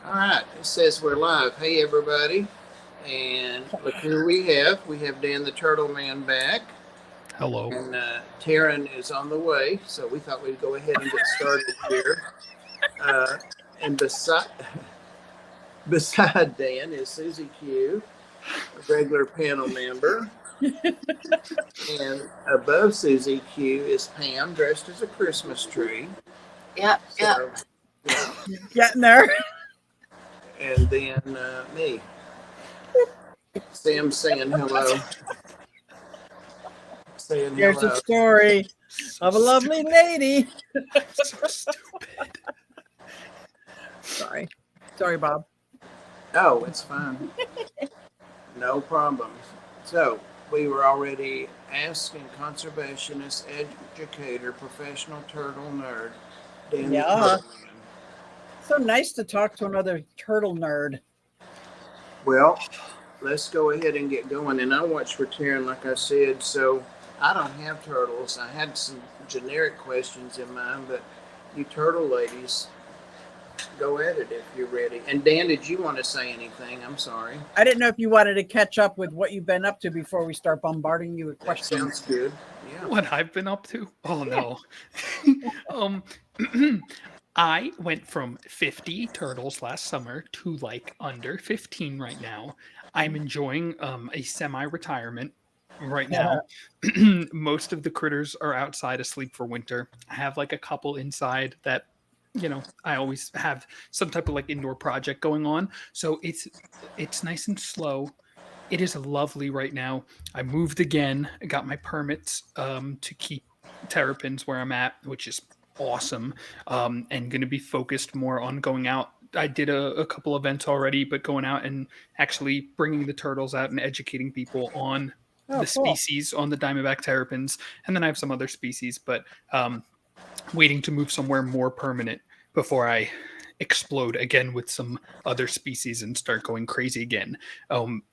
All right, it says we're live. Hey, everybody. And look who we have. We have Dan the Turtle Man back. Hello. And Taryn is on the way, so we thought we'd go ahead and get started here. And beside Dan is Susie Q, a regular panel member. And above Susie Q is Pam, dressed as a Christmas tree. Yep. Getting there. And then me. Sam saying hello. Here's a story of a lovely lady. So stupid. Sorry, Bob. Oh, it's fine. No problems. So, we were already asking conservationist, educator, professional turtle nerd, Dan the Turtle Man. So nice to talk to another turtle nerd. Well, let's go ahead and get going. And I watched for Taryn, like I said, so I don't have turtles. I had some generic questions in mind, but you turtle ladies, go at it if you're ready. And Dan, did you want to say anything? I'm sorry. I didn't know if you wanted to catch up with what you've been up to before we start bombarding you with That questions. sounds good. Yeah. What I've been up to? Oh no. I went from 50 turtles last summer to like under 15 right now. I'm enjoying a semi-retirement right now. Most of the critters are outside asleep for winter. I have like a couple inside that, you know, I always have some type of like indoor project going on. So it's nice and slow. It is lovely right now. I moved again. I got my permits to keep terrapins where I'm at, which is awesome, and going to be focused more on going out. I did a couple events already, but going out and actually bringing the turtles out and educating people on the species, on the diamondback terrapins. And then I have some other species, but waiting to move somewhere more permanent before I explode again with some other species and start going crazy again.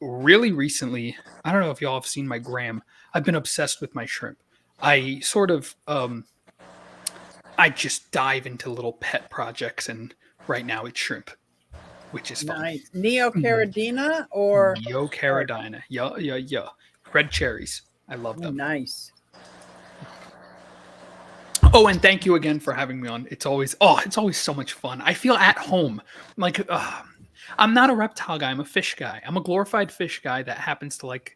Really recently, I don't know if y'all have seen my gram. I've been obsessed with my shrimp. I sort of I just dive into little pet projects, and right now it's shrimp, which is fun. Nice. Neocaridina or Neocaridina. Yeah. Red cherries. I love them. Nice. Oh, and thank you again for having me on. It's always so much fun. I feel at home. Like I'm not a reptile guy. I'm a fish guy. I'm a glorified fish guy that happens to like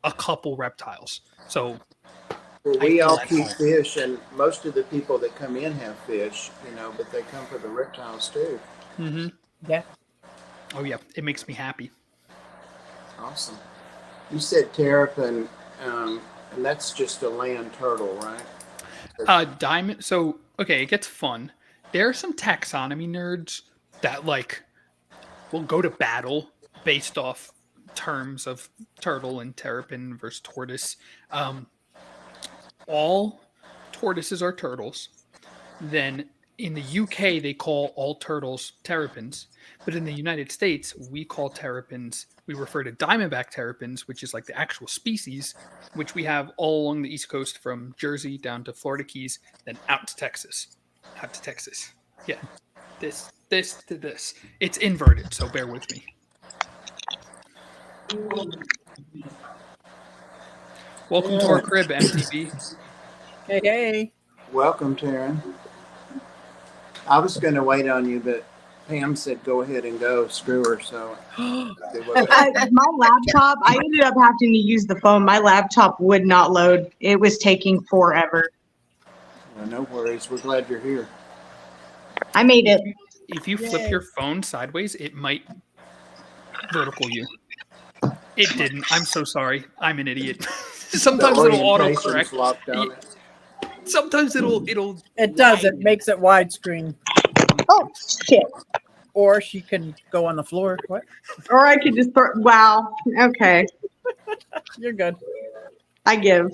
a couple reptiles. So well, we all keep fish, and most of the people that come in have fish, you know, but they come for the reptiles too. Mm-hmm. Yeah. Oh yeah, it makes me happy. Awesome. You said terrapin, and that's just a land turtle, right? Diamond. So okay, it gets fun. There are some taxonomy nerds that like will go to battle based off terms of turtle and terrapin versus tortoise. All tortoises are turtles. Then in the UK, they call all turtles terrapins. But in the United States, we call terrapins, we refer to diamondback terrapins, which is like the actual species, which we have all along the East Coast from Jersey down to Florida Keys, then out to Texas. Yeah. This to this. It's inverted, so bear with me. Welcome to our crib, MTV. Hey. Welcome, Taryn. I was going to wait on you, but Pam said go ahead and go. Screw her, so. My laptop, I ended up having to use the phone. My laptop would not load. It was taking forever. Well, no worries. We're glad you're here. I made it. If you flip your phone sideways, it might vertical you. It didn't. I'm so sorry. I'm an idiot. Sometimes it'll autocorrect. Sometimes it'll. It does. It makes it widescreen. Oh shit! Or she can go on the floor. What? Or I could just throw. Wow. Okay. You're good. I give.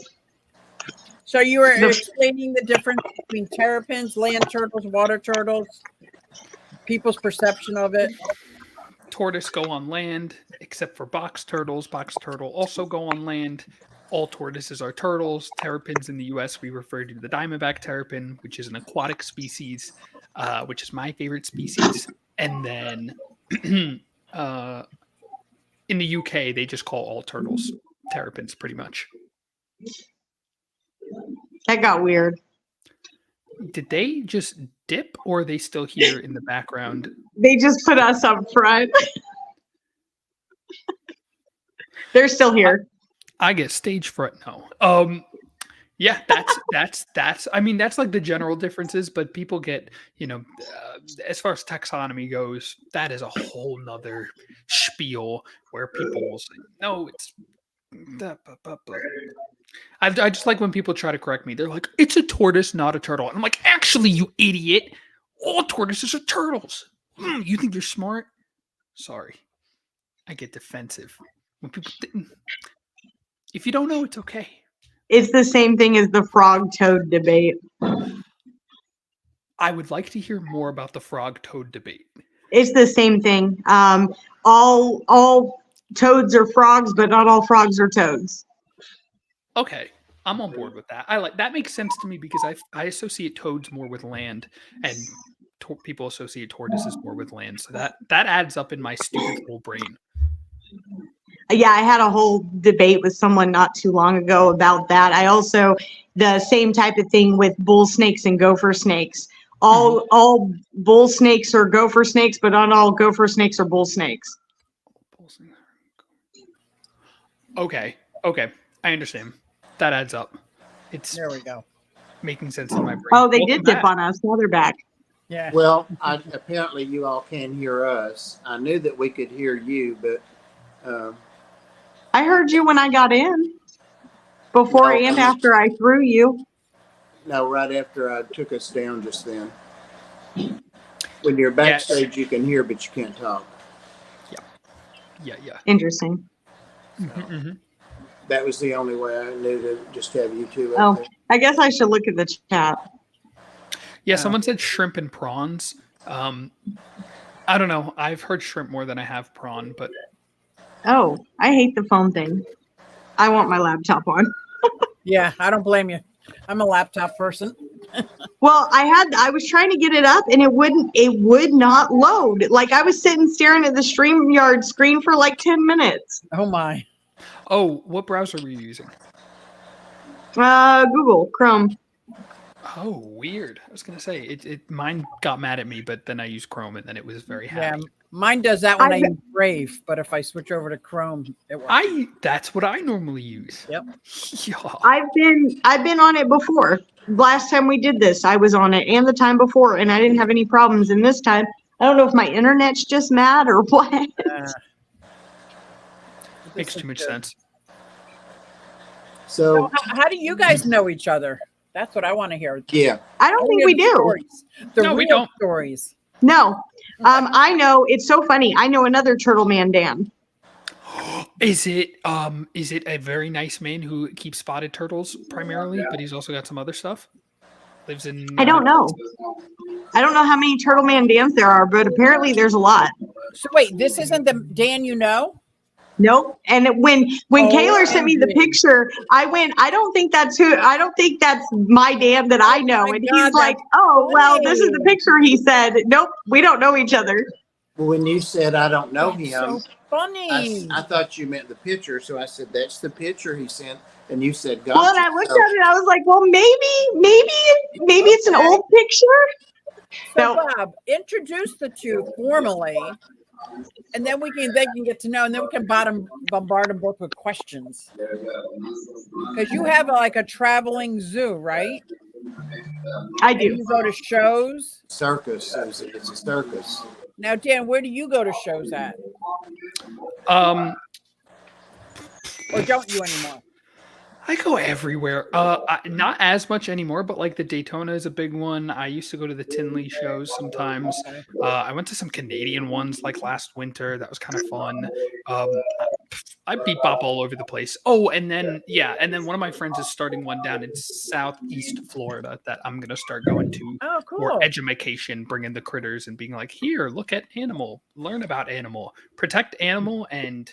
So you were explaining the difference between terrapins, land turtles, water turtles, people's perception of it. Tortoise go on land, except for box turtles. Box turtle also go on land. All tortoises are turtles. Terrapins in the U.S., we refer to the diamondback terrapin, which is an aquatic species, which is my favorite species. And then in the UK, they just call all turtles terrapins, pretty much. That got weird. Did they just dip, or are they still here in the background? They just put us up front. They're still here. I get stage fright now. Yeah, that's. I mean, that's like the general differences, but people get, as far as taxonomy goes, that is a whole nother spiel where people will say, no, it's. I just like when people try to correct me. They're like, it's a tortoise, not a turtle. And I'm like, actually, you idiot. All tortoises are turtles. You think you're smart? Sorry. I get defensive. When people if you don't know, it's okay. It's the same thing as the frog-toad debate. I would like to hear more about the frog-toad debate. It's the same thing. All toads are frogs, but not all frogs are toads. Okay, I'm on board with that. I like that. Makes sense to me because I associate toads more with land, and people associate tortoises more with land. So that adds up in my stupid little brain. Yeah, I had a whole debate with someone not too long ago about that. I also, the same type of thing with bull snakes and gopher snakes. All bull snakes are gopher snakes, but not all gopher snakes are bull snakes. Okay, I understand. That adds up. There we go. Making sense in my brain. Oh, they Welcome did dip back. on us. Now they're back. Yeah. Well, apparently you all can hear us. I knew that we could hear you, but I heard you when I got in. Before No, and after I threw you. no, right after I took us down just then. When you're backstage, you can hear, but you can't talk. Yeah. Interesting. That was the only way I knew to just have you two Oh. up there. I guess I should look at the chat. Yeah, someone said shrimp and prawns. I don't know. I've heard shrimp more than I have prawn, but Oh, I hate the phone thing. I want my laptop on. Yeah, I don't blame you. I'm a laptop person. Well, I was trying to get it up and it would not load. Like I was sitting staring at the StreamYard screen for like 10 minutes. Oh my. oh, what browser were you using? Google Chrome. Oh, weird. I was gonna say mine got mad at me, but then I used Chrome and then it was very Yeah, happy. mine does that when I use Brave, but if I switch over to Chrome, it works. That's what I normally use. Yep. Yeah. I've been on it before. Last time we did this, I was on it, and the time before, and I didn't have any problems. And this time, I don't know if my internet's just mad or what. Makes too much sense. So, How do you guys know each other? That's what I want to hear. yeah. I don't think we do. Stories. The No, real we don't. stories. No. I know. It's so funny. I know another Turtle Man Dan. Is it a very nice man who keeps spotted turtles primarily, but he's also got some other stuff? Lives in I don't know. I don't know how many Turtle Man Dans there are, but apparently there's a lot. So wait, this isn't the Dan you know? Nope. And when Kaylor sent me the picture, I went, I don't think that's my Dan that I know. Oh my And God, he's like, that's oh, well, this is funny. the picture. He said, nope, we don't know each other. When you said I don't know That's him, so funny. I thought you meant the picture. So I said, that's the picture he sent. And you said, God. Well, and I looked at it and I was like, well, maybe it's an old picture. So No. Bob, introduce the two formally, and then they can get to know, and then we can bombard them both with questions. Because you have like a traveling zoo, right? I And do. you go to shows. Circus. It's a circus. Now, Dan, where do you go to shows at? Or don't you anymore? I go everywhere. Not as much anymore, but like the Daytona is a big one. I used to go to the Tinley shows sometimes. I went to some Canadian ones like last winter. That was kind of fun. I bebop all over the place. Oh, and then one of my friends is starting one down in Southeast Florida that I'm gonna start going to Oh, for cool. education, bringing the critters and being like, here, look at animal, learn about animal, protect animal, and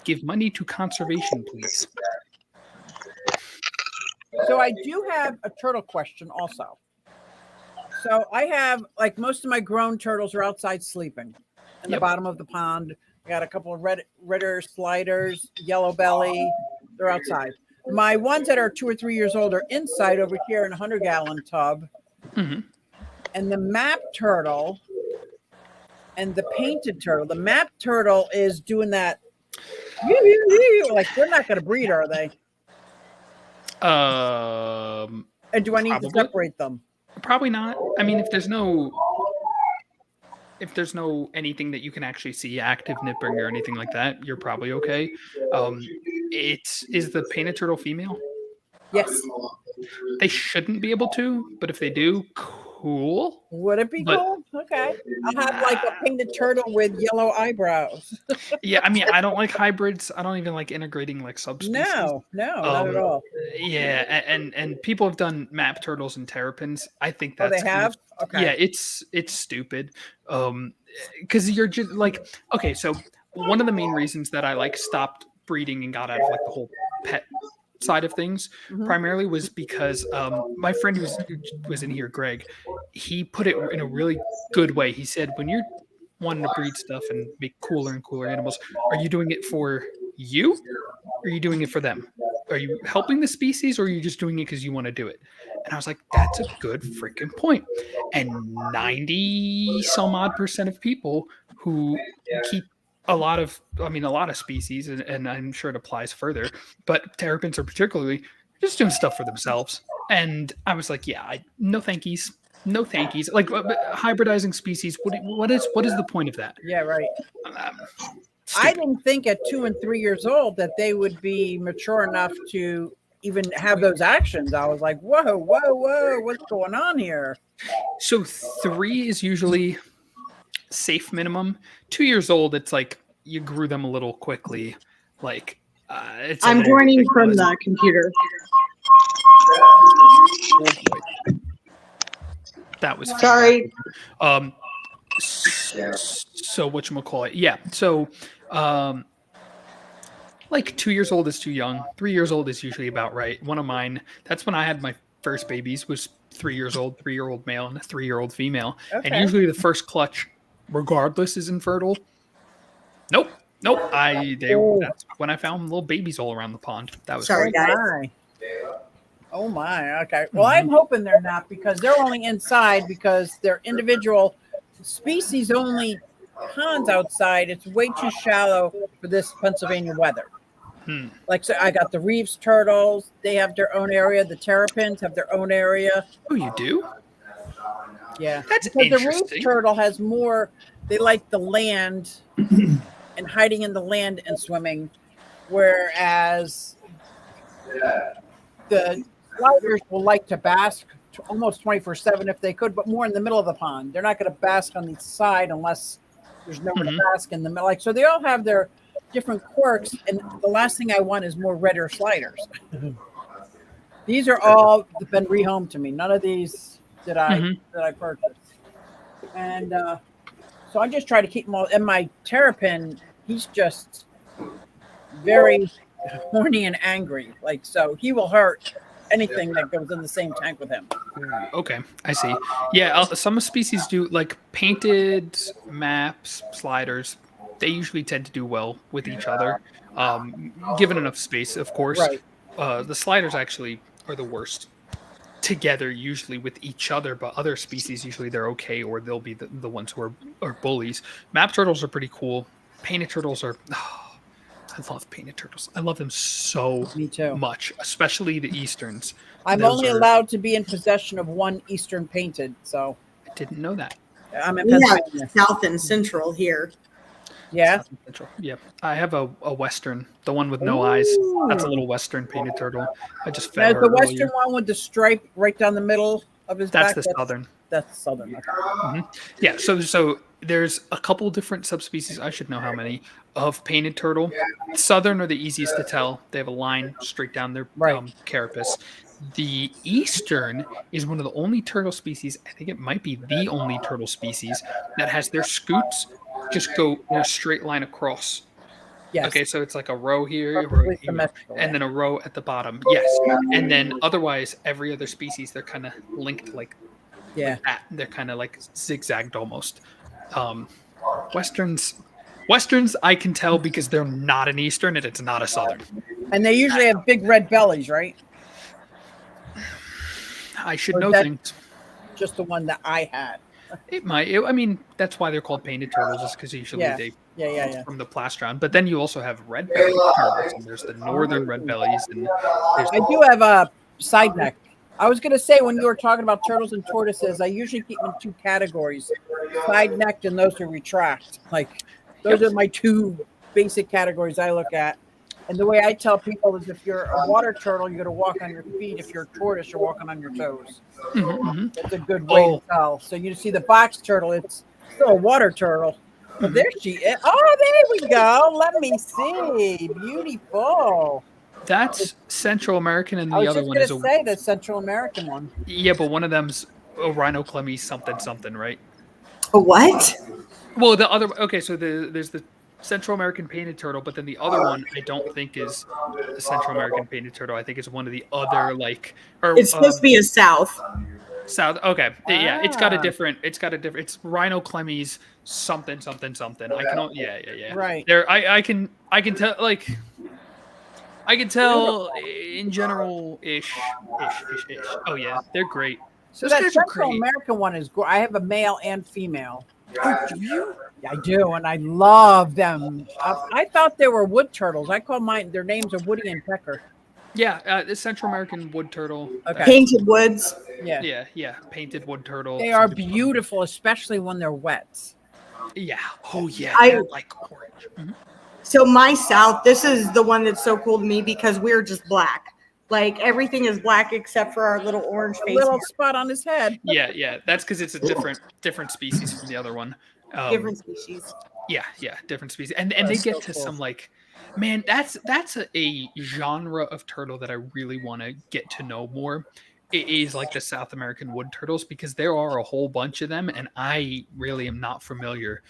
give money to conservation, please. So I do have a turtle question also. So I have like most of my grown turtles are outside sleeping in the Yep. bottom of the pond. I got a couple of redder sliders, yellow belly. They're outside. My ones that are 2 or 3 years old are inside over here in a 100-gallon tub. Mhm. And the map turtle and the painted turtle. The map turtle is doing that. Like they're not going to breed, are they? And do I need to Probably. separate them? Probably not. I mean, if there's no anything that you can actually see active nipping or anything like that, you're probably okay. Is the painted turtle female? Yes. They shouldn't be able to, but if they do, cool. Would it be But- cool? Okay. I'll have like a painted turtle with yellow eyebrows. Yeah, I mean, I don't like hybrids. I don't even like integrating like subspecies. No, not at all. Yeah, and people have done map turtles and terrapins. I think Oh, that's they kind of- have? Okay. Yeah, it's stupid. Because you're just like, okay, so one of the main reasons that I like stopped breeding and got out of like the whole pet side of things Mhm. primarily was because my friend who was in here, Greg, he put it in a really good way. He said, when you're wanting to breed stuff and make cooler and cooler animals, are you doing it for you? Or are you doing it for them? Are you helping the species, or are you just doing it because you want to do it? And I was like, that's a good freaking point. And 90 some odd % of people who keep a lot of species, and I'm sure it applies further, but terrapins are particularly just doing stuff for themselves. And I was like, yeah, no thankies. No thankies. Like hybridizing species, what is the point of that? Yeah, right. I Stupid. didn't think at 2 and 3 years old that they would be mature enough to even have those actions. I was like, whoa, what's going on here? So 3 is usually safe minimum. 2 years old, it's like you grew them a little quickly. Like it's. I'm joining from the computer. That was Sorry. So whatchamacallit? Yeah. So like 2 years old is too young. 3 years old is usually about right. One of mine, that's when I had my first babies, was 3 years old, 3-year-old male and a 3-year-old female. Okay. And usually the first clutch, regardless, is infertile. Nope. That's when I found little babies all around the pond. That was Sorry, great. guys. Oh my. Okay. Well, I'm hoping they're not, because they're only inside because they're individual species only ponds outside. It's way too shallow for this Pennsylvania weather. Like, so I got the Reeves turtles. They have their own area. The terrapins have their own area. Oh, you do? Yeah. That's because the interesting. Reeves turtle has more, they like the land and hiding in the land and swimming, whereas the sliders will like to bask almost 24/7 if they could, but more in the middle of the pond. They're not going to bask on the side unless there's nowhere to bask in the middle. Like, so they all have their different quirks, and the last thing I want is more redder sliders. These are all been rehomed to me. None of these that I purchased, and so I just try to keep them all. And my terrapin, he's just very horny and angry. Like, so he will hurt anything that goes in the same tank with him. Okay, I see. Yeah, some species do, like painted maps, sliders. They usually tend to do well with each other, given enough space, of course. Right. The sliders actually are the worst together, usually with each other, but other species, usually they're okay, or they'll be the ones who are bullies. Map turtles are pretty cool. Painted turtles are... I love painted turtles. I love them so Me too. much, especially the Easterns. I'm Those only are- allowed to be in possession of one Eastern painted, so I didn't know that. I'm in We have Pennsylvania. South and Central here. Yeah. South and Central. Yeah, I have a Western, the one with no eyes. That's a little Western painted turtle. I just Now, fed is her the Western earlier. one with the stripe right down the middle of his That's back? the Southern. That's Southern. Okay. Yeah, so there's a couple different subspecies. I should know how many of painted turtle. Southern are the easiest to tell. They have a line straight down their Right. carapace. The Eastern is one of the only turtle species, I think it might be the only turtle species, that has their scoots just go in a straight line across. Yes. Okay, so it's like a row here, a row Perfectly here, symmetrical. and then a row at the bottom. Yes. And then otherwise, every other species, they're kind of linked like Yeah. like that. They're kind of like zigzagged almost. Um, Westerns, I can tell because they're not an Eastern and it's not a Southern. And they usually have big red bellies, right? I should Or know that- things. Just the one that I had. It might. I mean, that's why they're called painted turtles, is because usually Yeah. they Yeah. from the plastron. But then you also have red bellied turtles, and there's the northern red bellies, and there's I do have a side neck. I was going to say, when you were talking about turtles and tortoises, I usually keep them in two categories: side necked and those who retract. Like, those are my two basic categories I look at. And the way I tell people is, if you're a water turtle, you're going to walk on your feet. If you're a tortoise, you're walking on your toes. That's a good way to tell. So you see the box turtle, it's still a water turtle. But there she is. Oh, there we go. Let me see. Beautiful. that's Central American, and I the was other just one going is to say the Central American one. yeah, but one of them's a rhinoclemmy something, right? A what? Well, the other so there's the Central American painted turtle, but then the other one I don't think is the Central American painted turtle. I think it's one of the other It's supposed to be a south. South. Okay, yeah, it's got a Ah. different. It's rhinoclemmy's something. I can. Yeah. Right. There, I can tell I can tell in general ish. Oh yeah, they're great. So Those that guys are Central great. American one is I have a male and female. Oh, do you? I do, and I love them. I thought they were wood turtles. I call mine. Their names are Woody and Pecker. Yeah, the Central American wood turtle. Okay. Painted woods. Yeah. Yeah, painted wood turtle. They Some are people- beautiful, especially when they're wet. Yeah. Oh yeah. I- They're like orange. Mhm. So my south, this is the one that's so cool to me because we're just black. Like everything is black except for our little orange A face. little spot on his head. Yeah. That's because it's a different species from the other one. Different species. Yeah, different species, and they That's get so to cool. some man, that's a genre of turtle that I really want to get to know more. It is like the South American wood turtles because there are a whole bunch of them, and I really am not familiar.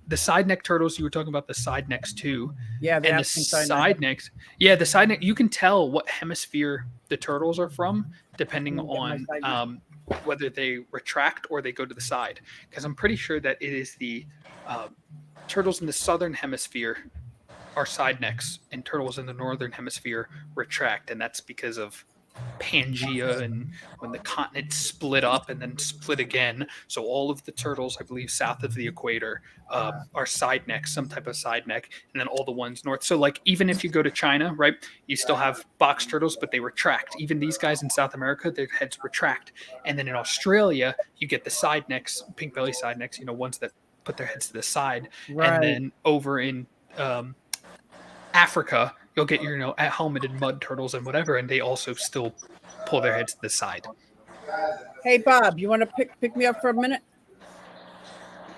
The side neck turtles, you were talking about the side necks too, Yeah, and the side necks. Yeah, the side neck. You can tell what hemisphere the turtles are from depending Let me get my on side neck. whether they retract or they go to the side. Because I'm pretty sure that it is the turtles in the southern hemisphere are side necks, and turtles in the northern hemisphere retract, and that's because of Pangea and when the continent split up and then split again. So all of the turtles, I believe, south of the equator are side necks, some type of side neck, and then all the ones north. So like even if you go to China, right, you still have box turtles, but they retract. Even these guys in South America, their heads retract. And then in Australia, you get the side necks, pink belly side necks, ones that put their heads to the side. Right. And then over in Africa, you'll get your helmeted mud turtles and whatever, and they also still pull their heads to the side. Hey, Bob, you want to pick me up for a minute?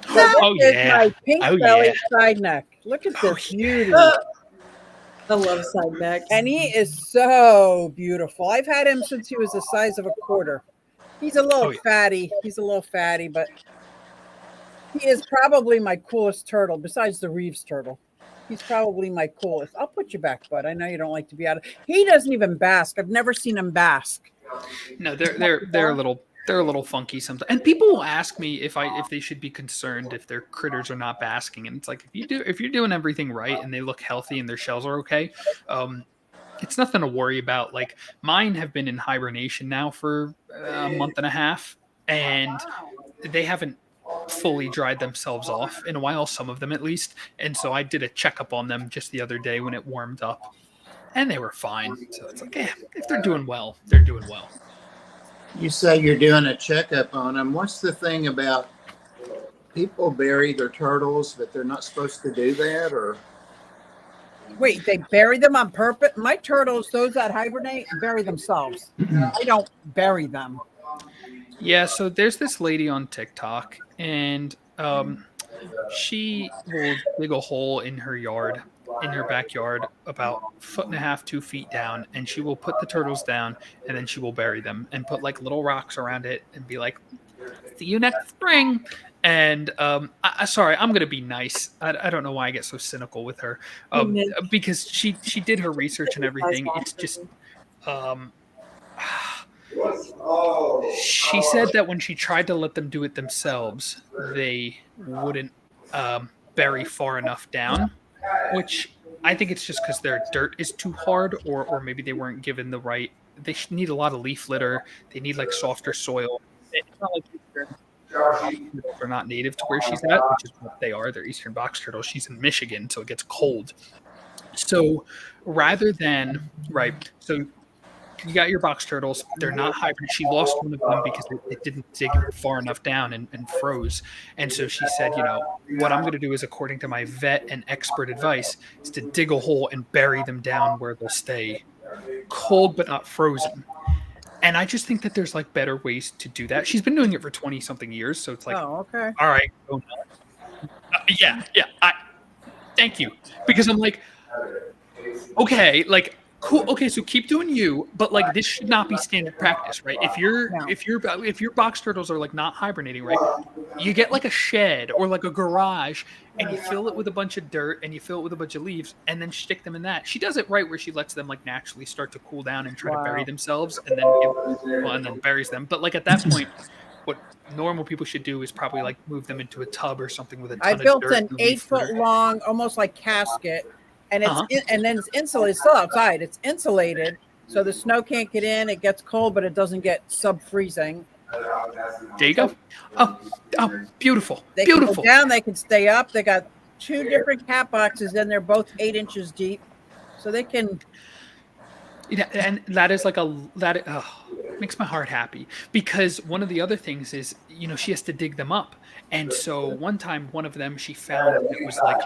Oh This is yeah. my pink Oh, belly yeah. side neck. Look at Oh, this beauty. I love side necks. And he is so beautiful. I've had him since he was the size of a quarter. He's a little Oh, yeah. fatty. He's a little fatty, but he is probably my coolest turtle besides the Reeves turtle. He's probably my coolest. I'll put you back, bud. I know you don't like to be out of. He doesn't even bask. I've never seen him bask. No, they're a little funky sometimes. And people will ask me if they should be concerned if their critters are not basking. And it's like if you're doing everything right and they look healthy and their shells are okay, it's nothing to worry about. Like mine have been in hibernation now for a month and a half, and they haven't fully dried themselves off in a while, some of them at least. And so I did a checkup on them just the other day when it warmed up, and they were fine. So it's like, if they're doing well, they're doing well. You say you're doing a checkup on them. What's the thing about people bury their turtles, but they're not supposed to do that? Or Wait, they bury them on purpose? My turtles, those that hibernate, bury themselves. I don't bury them. Yeah, so there's this lady on TikTok, and she will dig a hole in her yard, in her backyard, about 1.5 to 2 feet down, and she will put the turtles down, and then she will bury them and put like little rocks around it and be like, "See you next spring." And sorry, I'm gonna be nice. I don't know why I get so cynical with her, because she did her research and everything. It's just She said that when she tried to let them do it themselves, they wouldn't bury far enough down, which I think it's just because their dirt is too hard, or maybe they weren't given the right. They need a lot of leaf litter. They need like softer soil. It's not like they're not native to where she's at, which is what they are. They're eastern box turtles. She's in Michigan, so it gets cold. So rather than so you got your box turtles. They're not hybrid. She lost one of them because it didn't dig far enough down and froze. And so she said, what I'm going to do is, according to my vet and expert advice, is to dig a hole and bury them down where they'll stay cold but not frozen. And I just think that there's like better ways to do that. She's been doing it for 20 something years. So it's like, Oh, okay. all right. Yeah. Thank you. Because I'm like, okay, like, cool. Okay, so keep doing you, but like this should not be standard practice, right? If your box turtles are like not hibernating, right? You get like a shed or like a garage, and you fill it with a bunch of dirt and you fill it with a bunch of leaves, and then stick them in that. She does it right where she lets them like naturally start to cool down and try to bury themselves, and then buries them. But like at that point, what normal people should do is probably like move them into a tub or something with a ton I of dirt. built an and leaf 8-foot litter. long, almost like casket, and and then it's insulated. It's still outside. It's insulated, so the snow can't get in. It gets cold, but it doesn't get sub-freezing. There you go. Oh, beautiful. They can go down. They can stay up. They got 2 different cat boxes, and they're both 8 inches deep, so they can. Yeah, and that is like makes my heart happy, because one of the other things is, she has to dig them up. And so one time, one of them, she found it was like,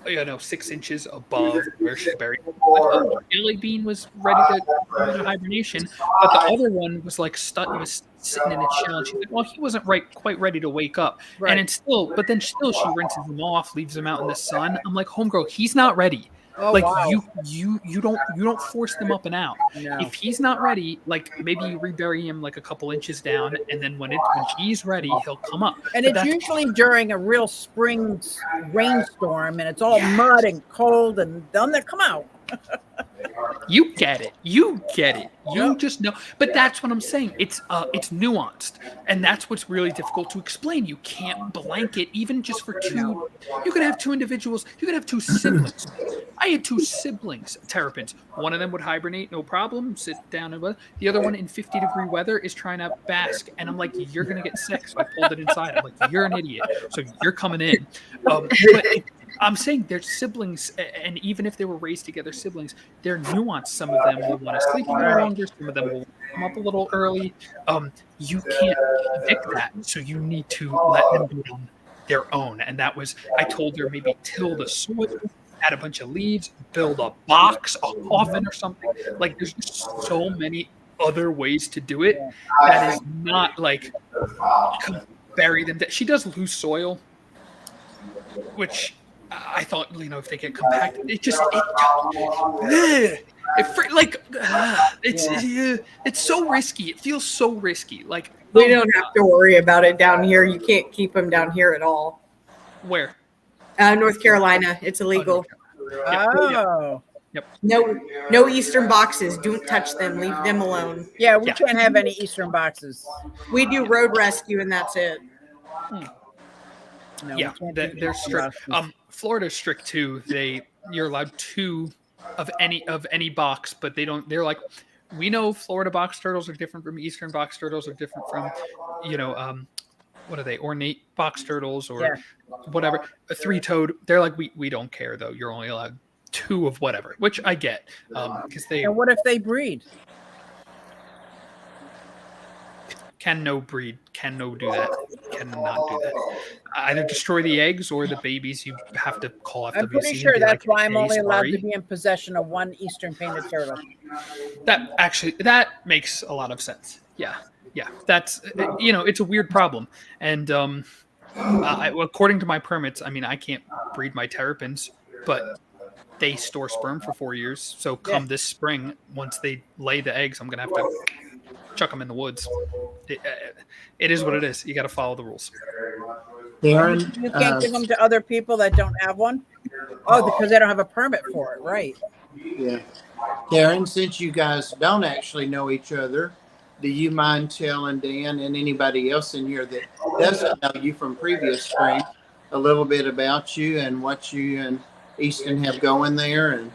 6 inches above where she buried it. Like, Jelly Bean was ready to go into hibernation, but the other one was like was sitting in its shell, and she's like, well, he wasn't quite ready to wake up. Right. And it's still she rinses him off, leaves him out in the sun. I'm like, homegirl, he's not ready. Oh, like wow. you don't force them up and out. No. If he's not ready, like maybe you rebury him like a couple inches down, and then when he's ready, he'll come up. And it's usually during a real spring rainstorm, and it's all mud and cold, and then they come out. You get it. You just know. But that's what I'm saying. It's nuanced, and that's what's really difficult to explain. You can't blanket even just for 2. You could have 2 individuals. You could have 2 siblings. I had 2 siblings, terrapins. One of them would hibernate, no problem, sit down and the other one in 50-degree weather is trying to bask, and I'm like, you're gonna get sick. So I pulled it inside. I'm like, you're an idiot. So you're coming in. But I'm saying they're siblings, and even if they were raised together siblings, they're nuanced. Some of them will want to sleep a little longer. Some of them will come up a little early. You can't predict that, so you need to let them do it on their own. And that was, I told her, maybe till the soil, add a bunch of leaves, build a box, a coffin or something. Like, there's just so many other ways to do it that is not like bury them. She does loose soil, which I thought, if they get compacted, it's so risky. It feels so risky. Like, we don't have to worry about it down here. You can't keep them down here at all. Where? North Carolina. It's illegal. Oh. Yep. No Eastern boxes. Don't touch them. Leave them alone. Yeah, we can't have any Eastern boxes. We do road rescue, and that's it. No, Yeah, they're strict. Florida's strict too. You're allowed 2 of any box, but they don't. They're like, we know Florida box turtles are different from Eastern box turtles, are different from, what are they? Ornate box turtles or whatever. A 3-toed. They're like, we don't care though. You're only allowed 2 of whatever, which I get, because they. And what if they breed? Cannot do that. Cannot do that. Either destroy the eggs or the babies. You have to call FWC. I'm pretty sure that's why I'm only allowed to be in possession of 1 Eastern painted turtle. That makes a lot of sense. Yeah. That's it's a weird problem, and according to my permits, I can't breed my terrapins, but they store sperm for 4 years. So come this spring, once they lay the eggs, I'm gonna have to chuck them in the woods. It is what it is. You got to follow the rules. Darren, You can't give them to other people that don't have one? Oh, because they don't have a permit for it, right? yeah. Darren, since you guys don't actually know each other, do you mind telling Dan and anybody else in here that doesn't know you from previous stream a little bit about you and what you and Easton have going there? And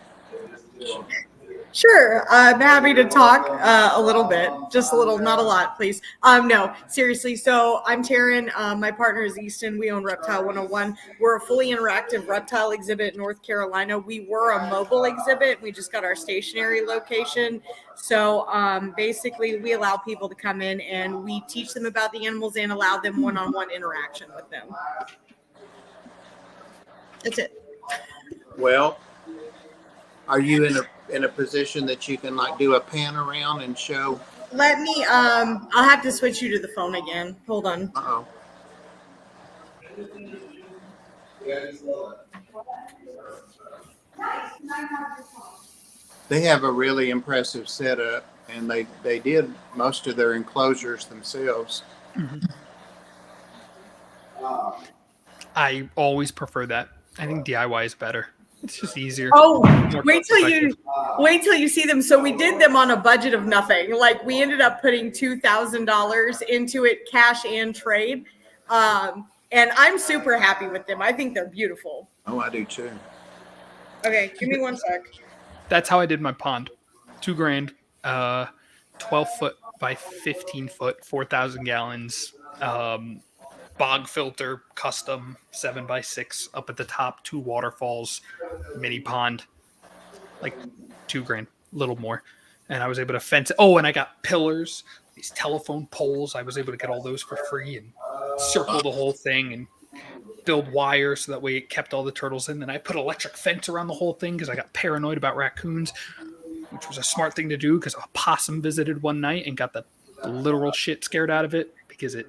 Sure, I'm happy to talk a little bit, just a little, not a lot, please. No, seriously. So I'm Taryn. My partner is Easton. We own Reptile 101. We're a fully interactive reptile exhibit in North Carolina. We were a mobile exhibit. We just got our stationary location. So basically, we allow people to come in and we teach them about the animals and allow them one-on-one interaction with them. That's it. well, are you in a position that you can like do a pan around and show? Let me, I'll have to switch you to the phone again. Hold on. Uh-oh. They have a really impressive setup, and they did most of their enclosures themselves. Mhm. I always prefer that. I think DIY is better. It's just easier. Oh, more wait till cost-effective. you see them. So we did them on a budget of nothing. Like we ended up putting $2,000 into it, cash and trade. And I'm super happy with them. I think they're beautiful. Oh, I do too. Okay, give me one sec. That's how I did my pond. $2,000, 12 foot by 15 foot, 4,000 gallons, bog filter, custom 7x6 up at the top, 2 waterfalls, mini pond, like $2,000, a little more. And I was able to fence it. Oh, and I got pillars, these telephone poles. I was able to get all those for free and circle the whole thing and build wire so that way it kept all the turtles in. Then I put electric fence around the whole thing because I got paranoid about raccoons, which was a smart thing to do because a possum visited one night and got the literal shit scared out of it because it.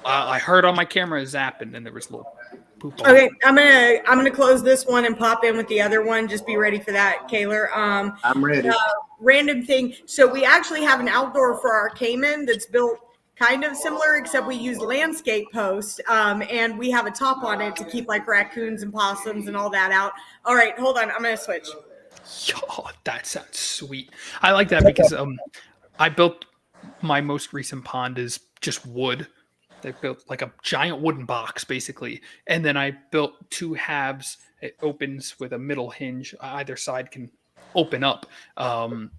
I heard on my camera zapping and there was a little poop. Okay, I'm gonna close this one and pop in with the other one. Just be ready for that, Kaylor. I'm ready. Random thing. So we actually have an outdoor for our caiman that's built kind of similar, except we use landscape posts, and we have a top on it to keep like raccoons and possums and all that out. All right, hold on. I'm gonna switch. Oh, that sounds sweet. I like that because I built my most recent pond is just wood. They built like a giant wooden box basically, and then I built 2 halves. It opens with a middle hinge. Either side can open up, and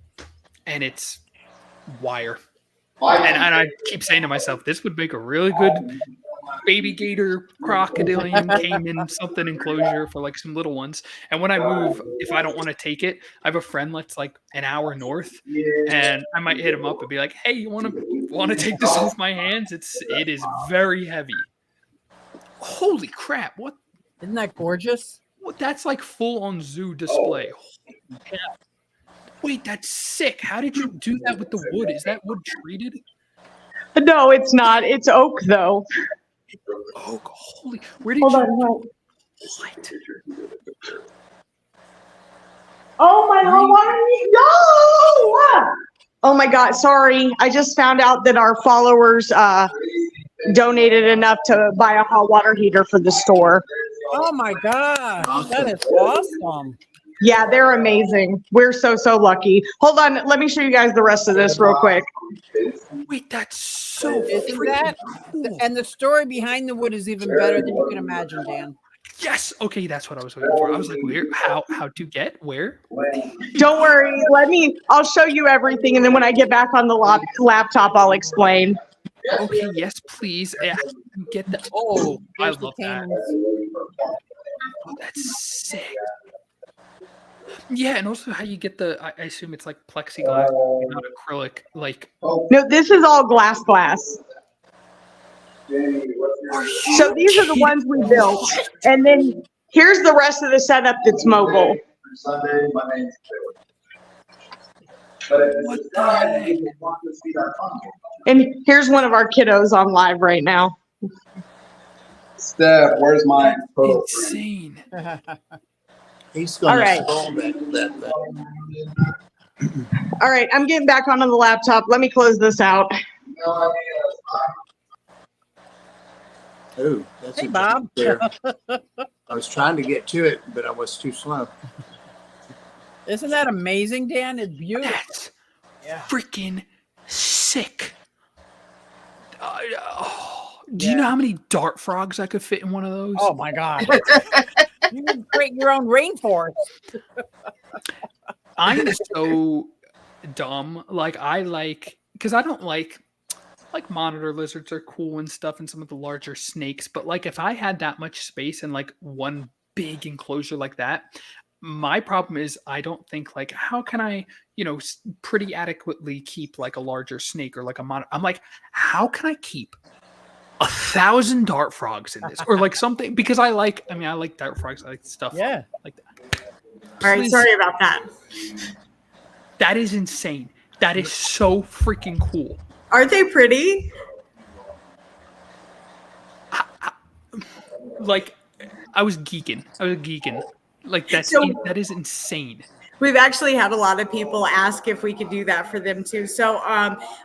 it's wire. And I keep saying to myself, this would make a really good baby gator, crocodilian, caiman, something enclosure for like some little ones. And when I move, if I don't want to take it, I have a friend that's like an hour north, and I might hit him up and be like, "Hey, you want to take this off my hands? It is very heavy." Holy crap! Isn't that gorgeous? That's like full on zoo display. Holy cow. Wait, that's sick. How did you do that with the wood? Is that wood treated? No, it's not. It's oak though. Oh, holy! Where did Hold you? on. What? Oh my God! No! Oh my God! Sorry, I just found out that our followers donated enough to buy a hot water heater for the store. Oh my gosh, that is awesome. Yeah, they're amazing. We're so lucky. Hold on, let me show you guys the rest of this real quick. Wait, that's so Isn't freaking that? cool. And the story behind the wood is even better than you can imagine, Dan. Yes. Okay, that's what I was waiting for. I was like, where? How to get? Where? Don't worry. I'll show you everything, and then when I get back on the laptop, I'll explain. Okay. Yes, please. Get that. Oh, I There's the love that. caimans. Oh, that's sick. Yeah, and also how you get the. I assume it's like plexiglass, not acrylic. Like. No, this is all glass. So these are the ones we built, and then here's the rest of the setup that's mobile. What the heck? And here's one of our kiddos on live right now. Steph, where's my photo? Insane. He's going All right. to spoil that. All right, I'm getting back onto the laptop. Let me close this out. Ooh, that's Hey, a Bob. there. I was trying to get to it, but I was too slow. Isn't that amazing, Dan? It's beautiful. That's freaking sick. Do you know how many dart frogs I could fit in one of those? Oh my god! You can create your own rainforest. I'm so dumb. Like because I don't like monitor lizards are cool and stuff, and some of the larger snakes. But like if I had that much space and like one big enclosure like that, my problem is I don't think like how can I pretty adequately keep like a larger snake or like a monitor. I'm like, how can I keep 1,000 dart frogs in this or like something? Because I like dart frogs. I like stuff like that. All right, sorry about that. That is insane. That is so freaking cool. Aren't they pretty? Like I was geeking. Like that is insane. We've actually had a lot of people ask if we could do that for them too. So,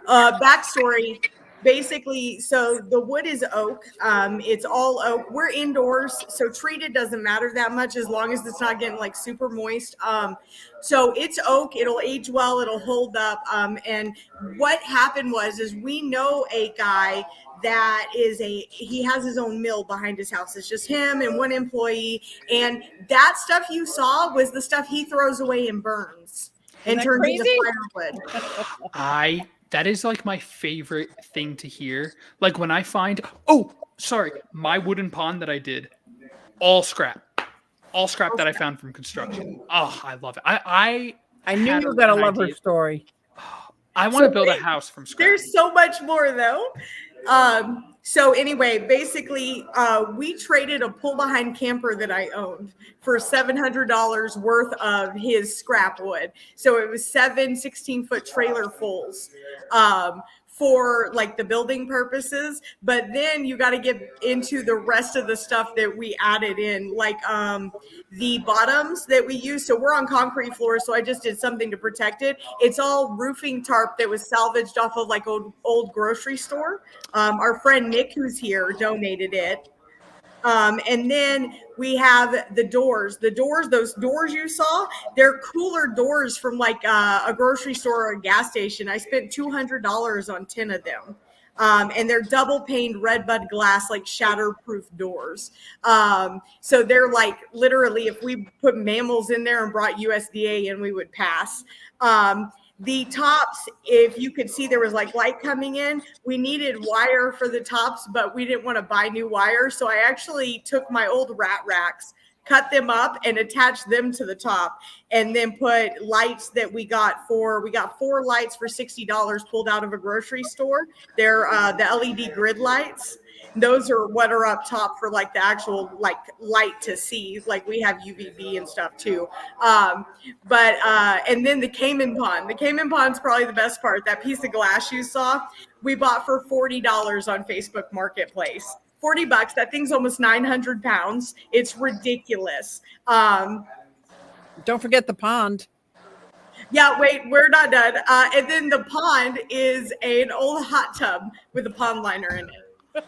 backstory. Basically, so the wood is oak. It's all oak. We're indoors, so treated doesn't matter that much as long as it's not getting like super moist. So it's oak. It'll age well. It'll hold up. And what happened is we know a guy that he has his own mill behind his house. It's just him and one employee. And that stuff you saw was the stuff he throws away and burns and turns into firewood. That is like my favorite thing to hear. Like when I find, my wooden pond that I did, all scrap that I found from construction. Oh, I love it. I knew you were gonna love her story. I want to build a house from scratch. There's so much more though. So anyway, basically, we traded a pull behind camper that I owned for $700 worth of his scrap wood. So it was 7 16-foot trailer fulls for like the building purposes. But then you got to get into the rest of the stuff that we added in, like the bottoms that we use. So we're on concrete floors. So I just did something to protect it. It's all roofing tarp that was salvaged off of like old grocery store. Our friend Nick, who's here, donated it. And then we have the doors. Those doors you saw, they're cooler doors from like a grocery store or a gas station. I spent $200 on 10 of them. And they're double paned red bud glass, like shatterproof doors. So they're like literally, if we put mammals in there and brought USDA in, we would pass. The tops, if you could see, there was like light coming in. We needed wire for the tops, but we didn't want to buy new wire. So I actually took my old rat racks, cut them up and attached them to the top, and then put lights that we got 4 lights for $60 pulled out of a grocery store. They're the LED grid lights. Those are what are up top for like the actual like light to see. Like we have UVB and stuff too. And then the Cayman pond. The Cayman pond's probably the best part. That piece of glass you saw, we bought for $40 on Facebook Marketplace. $40. That thing's almost 900 pounds. It's ridiculous. Don't forget the pond. Yeah, wait, we're not done. And then the pond is an old hot tub with a pond liner in it.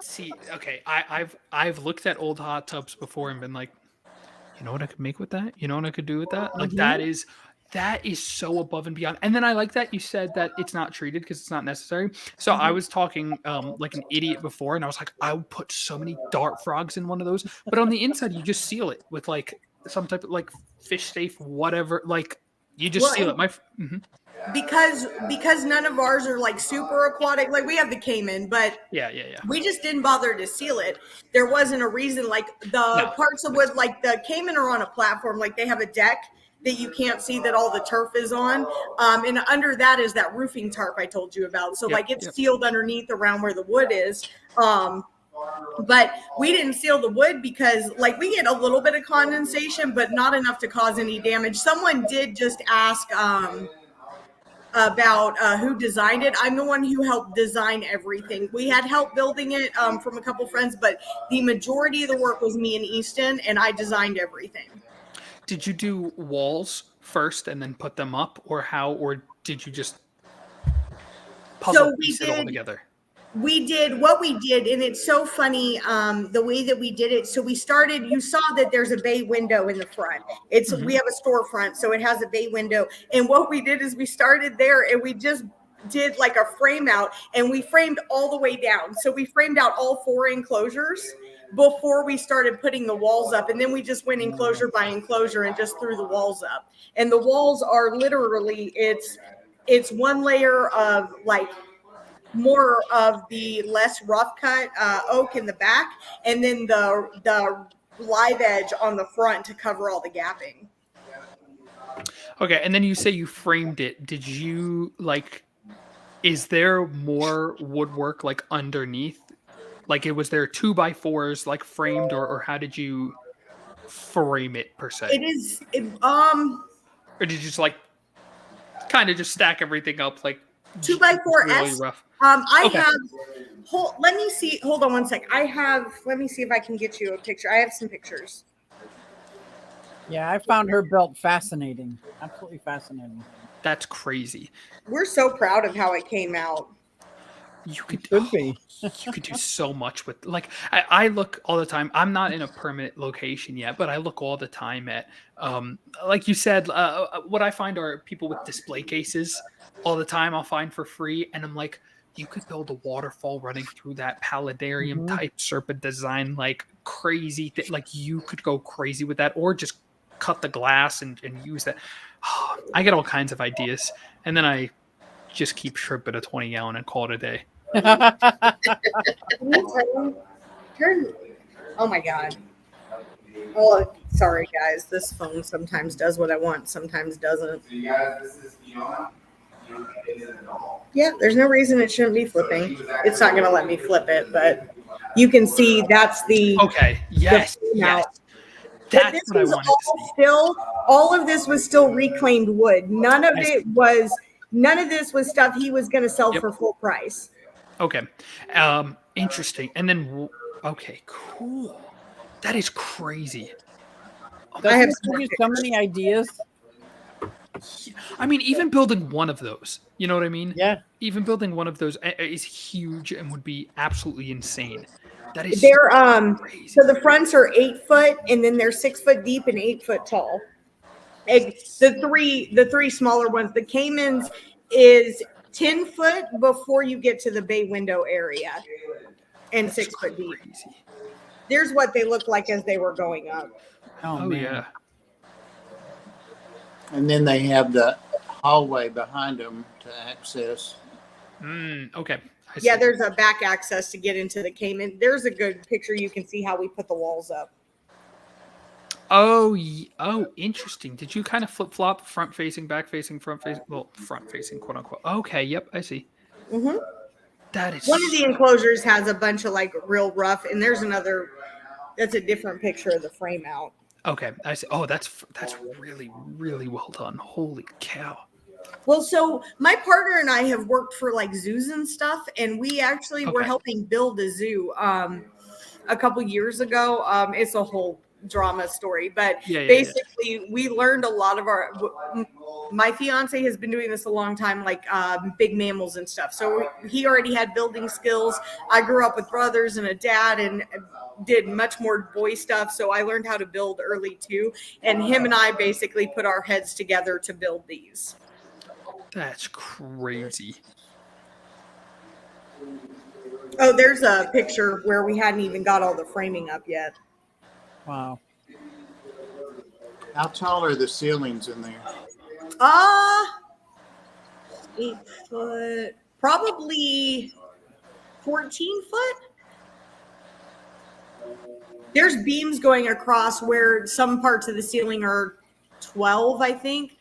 See, okay, I've looked at old hot tubs before and been like, you know what I could make with that? You know what I could do with that? Like that is so above and beyond. And then I like that you said that it's not treated because it's not necessary. So I was talking like an idiot before, and I was like, I would put so many dart frogs in one of those. But on the inside, you just seal it with like some type of like fish safe, whatever. Like you just seal it. Because none of ours are like super aquatic. Like we have the Cayman, but yeah. We just didn't bother to seal it. There wasn't a reason. Like parts of wood, like the Cayman are on a platform, like they have a deck that you can't see that all the turf is on. And under that is that roofing tarp I told you about. So like it's sealed underneath around where the wood is. But we didn't seal the wood because like we get a little bit of condensation, but not enough to cause any damage. Someone did just ask, about who designed it. I'm the one who helped design everything. We had help building it from a couple friends, but the majority of the work was me and Easton, and I designed everything. Did you do walls first and then put them up, or how? Or did you just puzzle piece it all together? we did what we did, and it's so funny the way that we did it. So we started, you saw that there's a bay window in the front. It's we have a storefront, so it has a bay window. And what we did is we started there and we just did like a frame out, and we framed all the way down. So we framed out all 4 enclosures before we started putting the walls up, and then we just went enclosure by enclosure and just threw the walls up. And the walls are literally, it's one layer of like more of the less rough cut oak in the back, and then the live edge on the front to cover all the gapping. Okay, and then you say you framed it. Did you like? Is there more woodwork like underneath? Like, was there 2x4s like framed, or how did you frame it per se? It is Or did you just like kind of just stack everything up like 2x4S. really rough? I have. Let me see. Hold on one sec. Let me see if I can get you a picture. I have some pictures. Yeah, I found her built fascinating. Absolutely fascinating. That's crazy. We're so proud of how it came out. You could be. You could do so much with, like, I look all the time. I'm not in a permanent location yet, but I look all the time at like you said, what I find are people with display cases all the time. I'll find for free, and I'm like, you could build a waterfall running through that paludarium type serpent design like crazy. Like, you could go crazy with that, or just cut the glass and use that. I get all kinds of ideas, and then I just keep shrimp in a 20-gallon and call it a day. Turn. Oh my god. Oh, sorry guys. This phone sometimes does what I want, sometimes doesn't. So you guys, this is, you don't it isn't at all. Yeah, there's no reason it shouldn't be flipping. It's not gonna let me flip it, but you can see that's the Okay. Yes. now. Yes. But That's this what I was wanted to see. still, all of this was still reclaimed wood. None of this was stuff he was going to sell for full price. Okay. Interesting. And then, okay, cool. That is crazy. I have Doesn't it give you so many ideas. I mean, even building one of those, you know what I mean? Yeah. Even building one of those is huge and would be absolutely insane. That is They're crazy. so the fronts are 8 foot, and then they're 6 foot deep and 8 foot tall. And the three smaller ones, the Caymans is 10 foot before you get to the bay window area, and 6 foot deep. Crazy. There's what they look like as they were going up. Oh, Oh, man. yeah. And then they have the hallway behind them to access. Okay. I Yeah, see. there's a back access to get into the Cayman. There's a good picture. You can see how we put the walls up. Oh, interesting. Did you kind of flip flop front facing, back facing, front facing? Well, front facing, quote unquote. Okay. Yep. I see. Mm-hmm. That is One of the enclosures has a bunch of like real rough, and there's another. That's a different picture of the frame out. okay. I see. Oh, that's really, really well done. Holy cow. Well, so my partner and I have worked for like zoos and stuff, and we actually were Okay. helping build a zoo a couple years ago. It's a whole drama story, but Yeah. basically we learned a lot of my fiance has been doing this a long time, like big mammals and stuff. So he already had building skills. I grew up with brothers and a dad and did much more boy stuff. So I learned how to build early too. And him and I basically put our heads together to build these. That's crazy. Oh, there's a picture where we hadn't even got all the framing up yet. Wow. How tall are the ceilings in there? 8 foot, probably 14 foot. There's beams going across where some parts of the ceiling are 12, I think,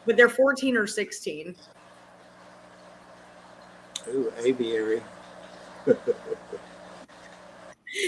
but they're 14 or 16. Ooh, aviary.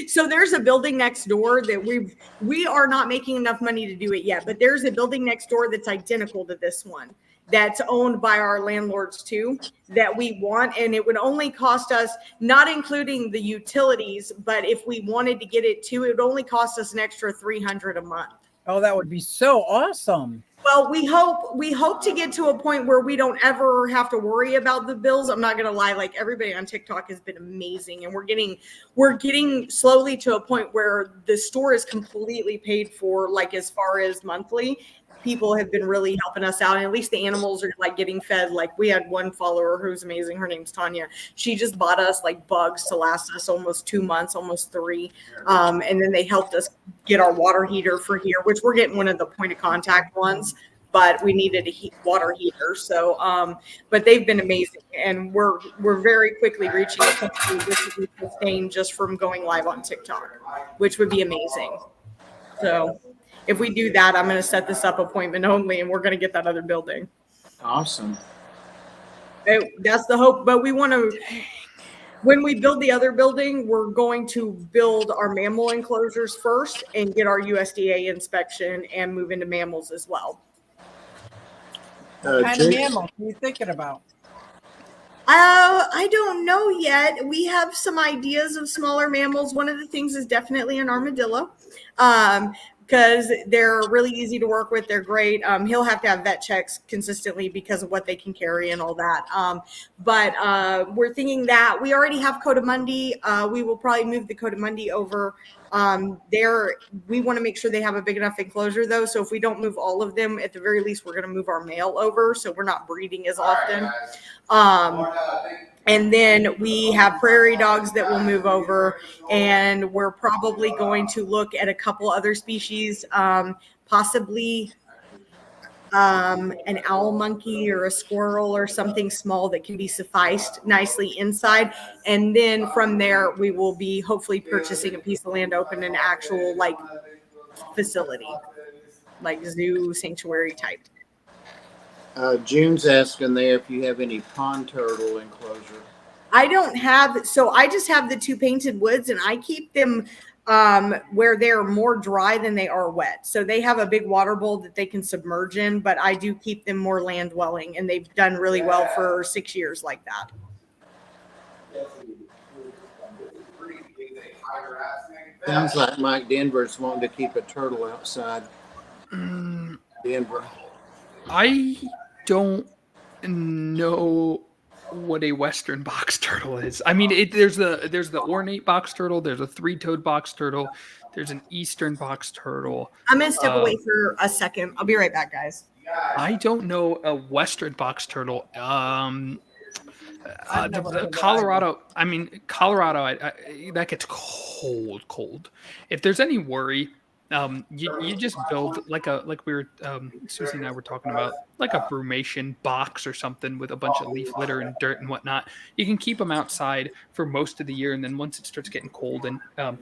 So there's a building next door that we are not making enough money to do it yet, but there's a building next door that's identical to this one that's owned by our landlords too, that we want. And it would only cost us, not including the utilities, but if we wanted to get it too, it would only cost us an extra $300 a month. Oh, that would be so awesome. Well, we hope to get to a point where we don't ever have to worry about the bills. I'm not gonna lie, like everybody on TikTok has been amazing, and we're getting slowly to a point where the store is completely paid for, like as far as monthly. People have been really helping us out, and at least the animals are like getting fed. Like we had one follower who's amazing. Her name's Tanya. She just bought us like bugs to last us almost 2 months, almost three. And then they helped us get our water heater for here, which we're getting one of the point of contact ones, but we needed a water heater. So, but they've been amazing, and we're very quickly reaching a point where this will be sustained just from going live on TikTok, which would be amazing. So, if we do that, I'm going to set this up appointment only, and we're going to get that other building. Awesome. That's the hope, but we want to. When we build the other building, we're going to build our mammal enclosures first and get our USDA inspection and move into mammals as well. What kind of Jake- mammals are you thinking about? I don't know yet. We have some ideas of smaller mammals. One of the things is definitely an armadillo. Because they're really easy to work with. They're great. He'll have to have vet checks consistently because of what they can carry and all that. But we're thinking that we already have Cotamundi. We will probably move the Cotamundi over. We want to make sure they have a big enough enclosure though. So if we don't move all of them, at the very least, we're going to move our male over. So we're not breeding as often. And then we have prairie dogs that will move over, and we're probably going to look at a couple other species, possibly an owl monkey or a squirrel or something small that can be sufficed nicely inside. And then from there, we will be hopefully purchasing a piece of land, open an actual like facility, like zoo sanctuary type. June's asking there if you have any pond turtle enclosure. I don't have, so I just have the two painted woods, and I keep them where they're more dry than they are wet. So they have a big water bowl that they can submerge in, but I do keep them more land dwelling, and they've done really well for 6 years like that. Sounds like Mike Denver's wanting to keep a turtle outside. Denver. I don't know what a Western box turtle is. I mean, there's the ornate box turtle. There's a three-toed box turtle. There's an Eastern box turtle. I'm going to step away for a second. I'll be right back, guys. I don't know a Western box turtle. Colorado. I mean, Colorado. That gets cold. If there's any worry, you just build like we were Susie and I were talking about, like a brumation box or something with a bunch of leaf litter and dirt and whatnot. You can keep them outside for most of the year, and then once it starts getting cold and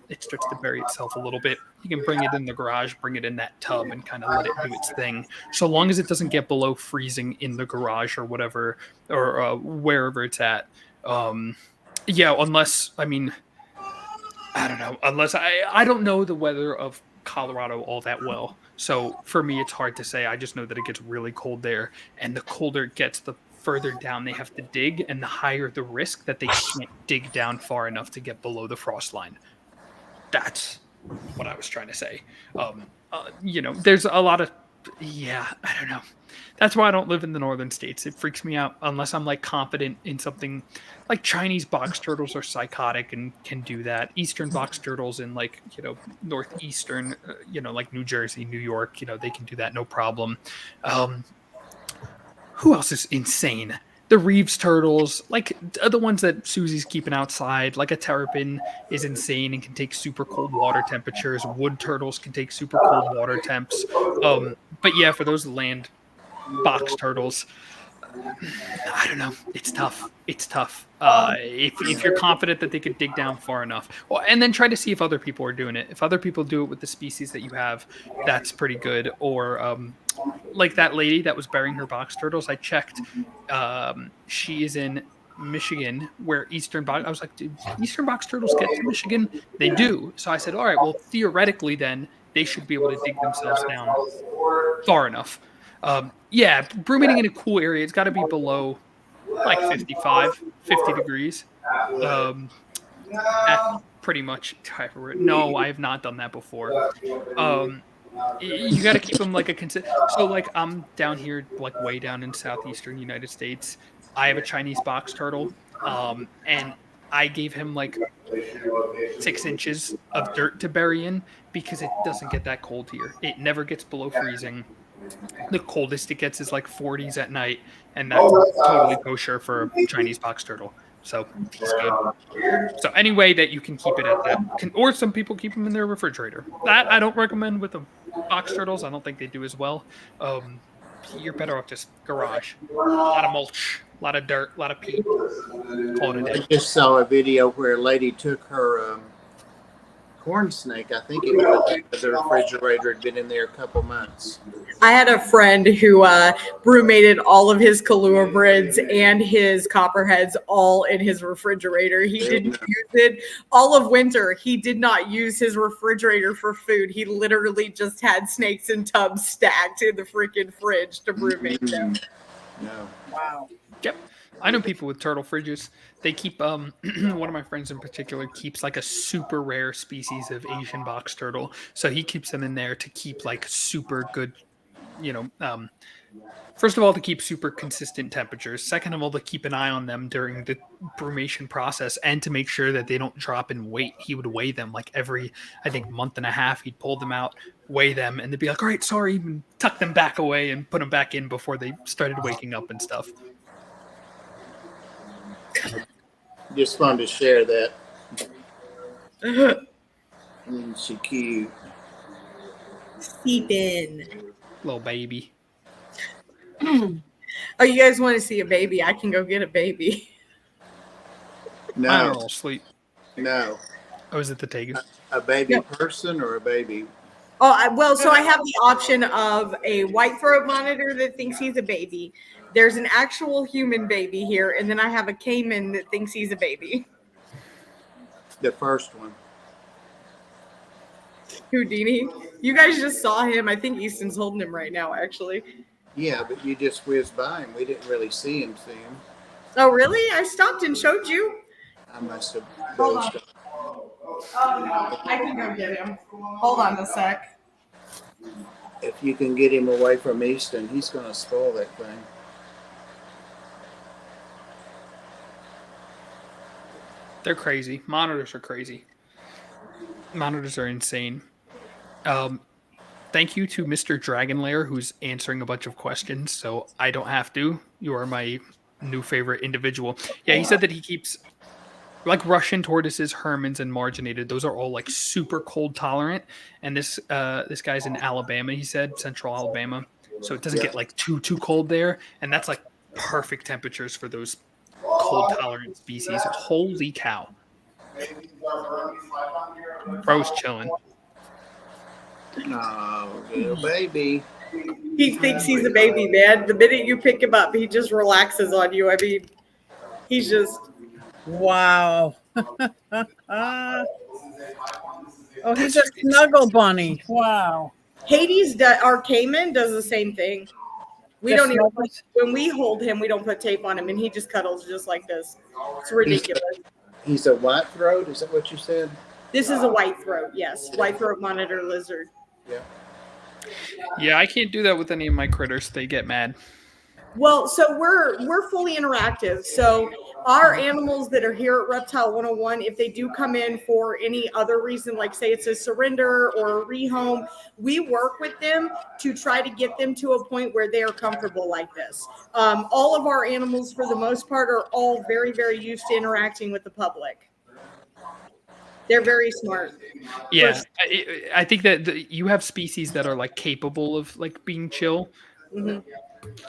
it starts to bury itself a little bit, you can bring it in the garage, bring it in that tub, and kind of let it do its thing. So long as it doesn't get below freezing in the garage or whatever, or wherever it's at. Unless, I mean, I don't know. Unless I don't know the weather of Colorado all that well. So for me, it's hard to say. I just know that it gets really cold there. And the colder it gets, the further down they have to dig, and the higher the risk that they can't dig down far enough to get below the frost line. That's what I was trying to say. There's a lot of, I don't know. That's why I don't live in the northern states. It freaks me out unless I'm like confident in something. Like Chinese box turtles are psychotic and can do that. Eastern box turtles in like, northeastern, like New Jersey, New York, they can do that no problem. Who else is insane? The Reeves turtles, like the ones that Susie's keeping outside, like a terrapin is insane and can take super cold water temperatures. Wood turtles can take super cold water temps. But yeah, for those land box turtles, I don't know. It's tough. If you're confident that they could dig down far enough, and then try to see if other people are doing it. If other people do it with the species that you have, that's pretty good. Or like that lady that was burying her box turtles, I checked. She is in Michigan, where Eastern box. I was like, do Eastern box turtles get to Michigan? They do. So I said, all right. Well, theoretically, then they should be able to dig themselves down far enough. Brumating in a cool area, it's got to be below like 50 degrees. Pretty much. No, I have not done that before. You got to keep them like a consistent. So like I'm down here, like way down in southeastern United States. I have a Chinese box turtle, and I gave him like 6 inches of dirt to bury in because it doesn't get that cold here. It never gets below freezing. The coldest it gets is like 40s at night, and that's totally kosher for a Chinese box turtle. So he's good. So any way that you can keep it at that, or some people keep them in their refrigerator. That I don't recommend with the box turtles. I don't think they do as well. You're better off just garage. A lot of mulch, a lot of dirt, a lot of peat. Call it a I day. just saw a video where a lady took her corn snake, I think it was, the refrigerator had been in there a couple months. I had a friend who brumated all of his colubrids and his copperheads all in his refrigerator. He didn't use it all of winter. He did not use his refrigerator for food. He literally just had snakes in tubs stacked in the freaking fridge to brumate them. No. Wow. Yep. I know people with turtle fridges. They keep one of my friends in particular keeps like a super rare species of Asian box turtle. So he keeps them in there to keep like super good, first of all, to keep super consistent temperatures. Second of all, to keep an eye on them during the brumation process and to make sure that they don't drop in weight. He would weigh them like every, I think, month and a half. He'd pull them out, weigh them, and they'd be like, all right, sorry, and tuck them back away and put them back in before they started waking up and stuff. Just fun to share that. She cute. Steven. Little baby. Oh, you guys want to see a baby? I can go get a baby. I don't No, know, sleep. no. Oh, is it the Tegus? A baby person or a baby? Oh, so I have the option of a white throat monitor that thinks he's a baby. There's an actual human baby here, and then I have a Cayman that thinks he's a baby. The first one. Houdini. You guys just saw him. I think Easton's holding him right now, actually. Yeah, but you just whizzed by him. We didn't really see him. Oh, really? I stopped and showed you. I must have Hold on. dozed Oh, no. I can go get him. Hold on a sec. If you can get him away from Easton, he's going to spoil that thing. They're crazy. Monitors are crazy. Monitors are insane. Thank you to Mr. Dragonlair, who's answering a bunch of questions, so I don't have to. You are my new favorite individual. Yeah, he said that he keeps like Russian tortoises, Hermans, and marginated. Those are all like super cold tolerant. And this guy's in Alabama. He said Central Alabama, so it doesn't get like too cold there. And that's like perfect temperatures for those cold tolerant species. Holy cow! Bro's chilling. Oh, little baby. He thinks he's a baby, man. The minute you pick him up, he just relaxes on you. I mean, he's just... Wow. Oh, he's a snuggle bunny. Wow. Hades, our Cayman, does the same thing. We Just don't even snuggles? when we hold him, we don't put tape on him, and he just cuddles just like this. It's ridiculous. He's a white throat. Is that what you said? This is a white throat, yes, white throat monitor lizard. Yeah. Yeah, I can't do that with any of my critters. They get mad. Well, so we're fully interactive. So our animals that are here at Reptile 101, if they do come in for any other reason, like say it's a surrender or a rehome, we work with them to try to get them to a point where they are comfortable like this. All of our animals, for the most part, are all very, very used to interacting with the public. They're very smart. Yeah, I think that you have species that are like capable of like being chill. Mm-hmm.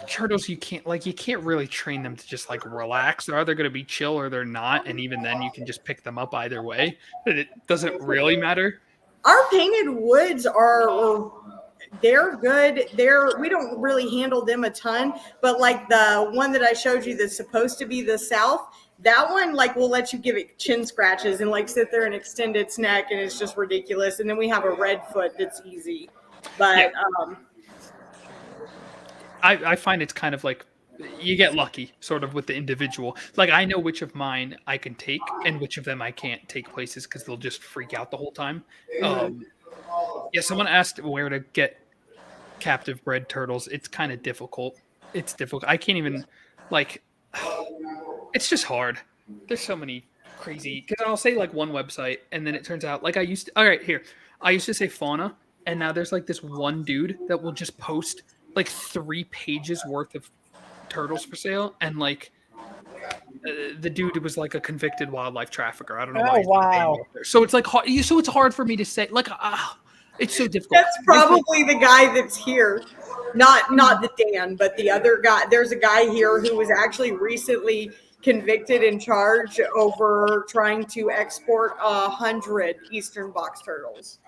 Turtles, you can't really train them to just like relax. They're either going to be chill or they're not, and even then you can just pick them up either way. But it doesn't really matter. Our painted woods they're good. We don't really handle them a ton, but like the one that I showed you that's supposed to be the South, that one like will let you give it chin scratches and like sit there and extend its neck, and it's just ridiculous. And then we have a Redfoot that's easy, but Yeah. I find it's kind of like you get lucky sort of with the individual. Like I know which of mine I can take and which of them I can't take places because they'll just freak out the whole time. Yeah, someone asked where to get captive bred turtles. It's kind of difficult. It's difficult. I can't even like. It's just hard. There's so many crazy. Because I'll say like one website, and then it turns out like I used to. All right, here. I used to say fauna, and now there's like this one dude that will just post like 3 pages worth of turtles for sale, and like the dude was like a convicted wildlife trafficker. I don't know why. Oh, he's not paying wow. me up there. So it's like hard. So it's hard for me to say like it's so difficult. That's probably the guy that's here. Not the Dan, but the other guy. There's a guy here who was actually recently convicted and charged over trying to export 100 eastern box turtles.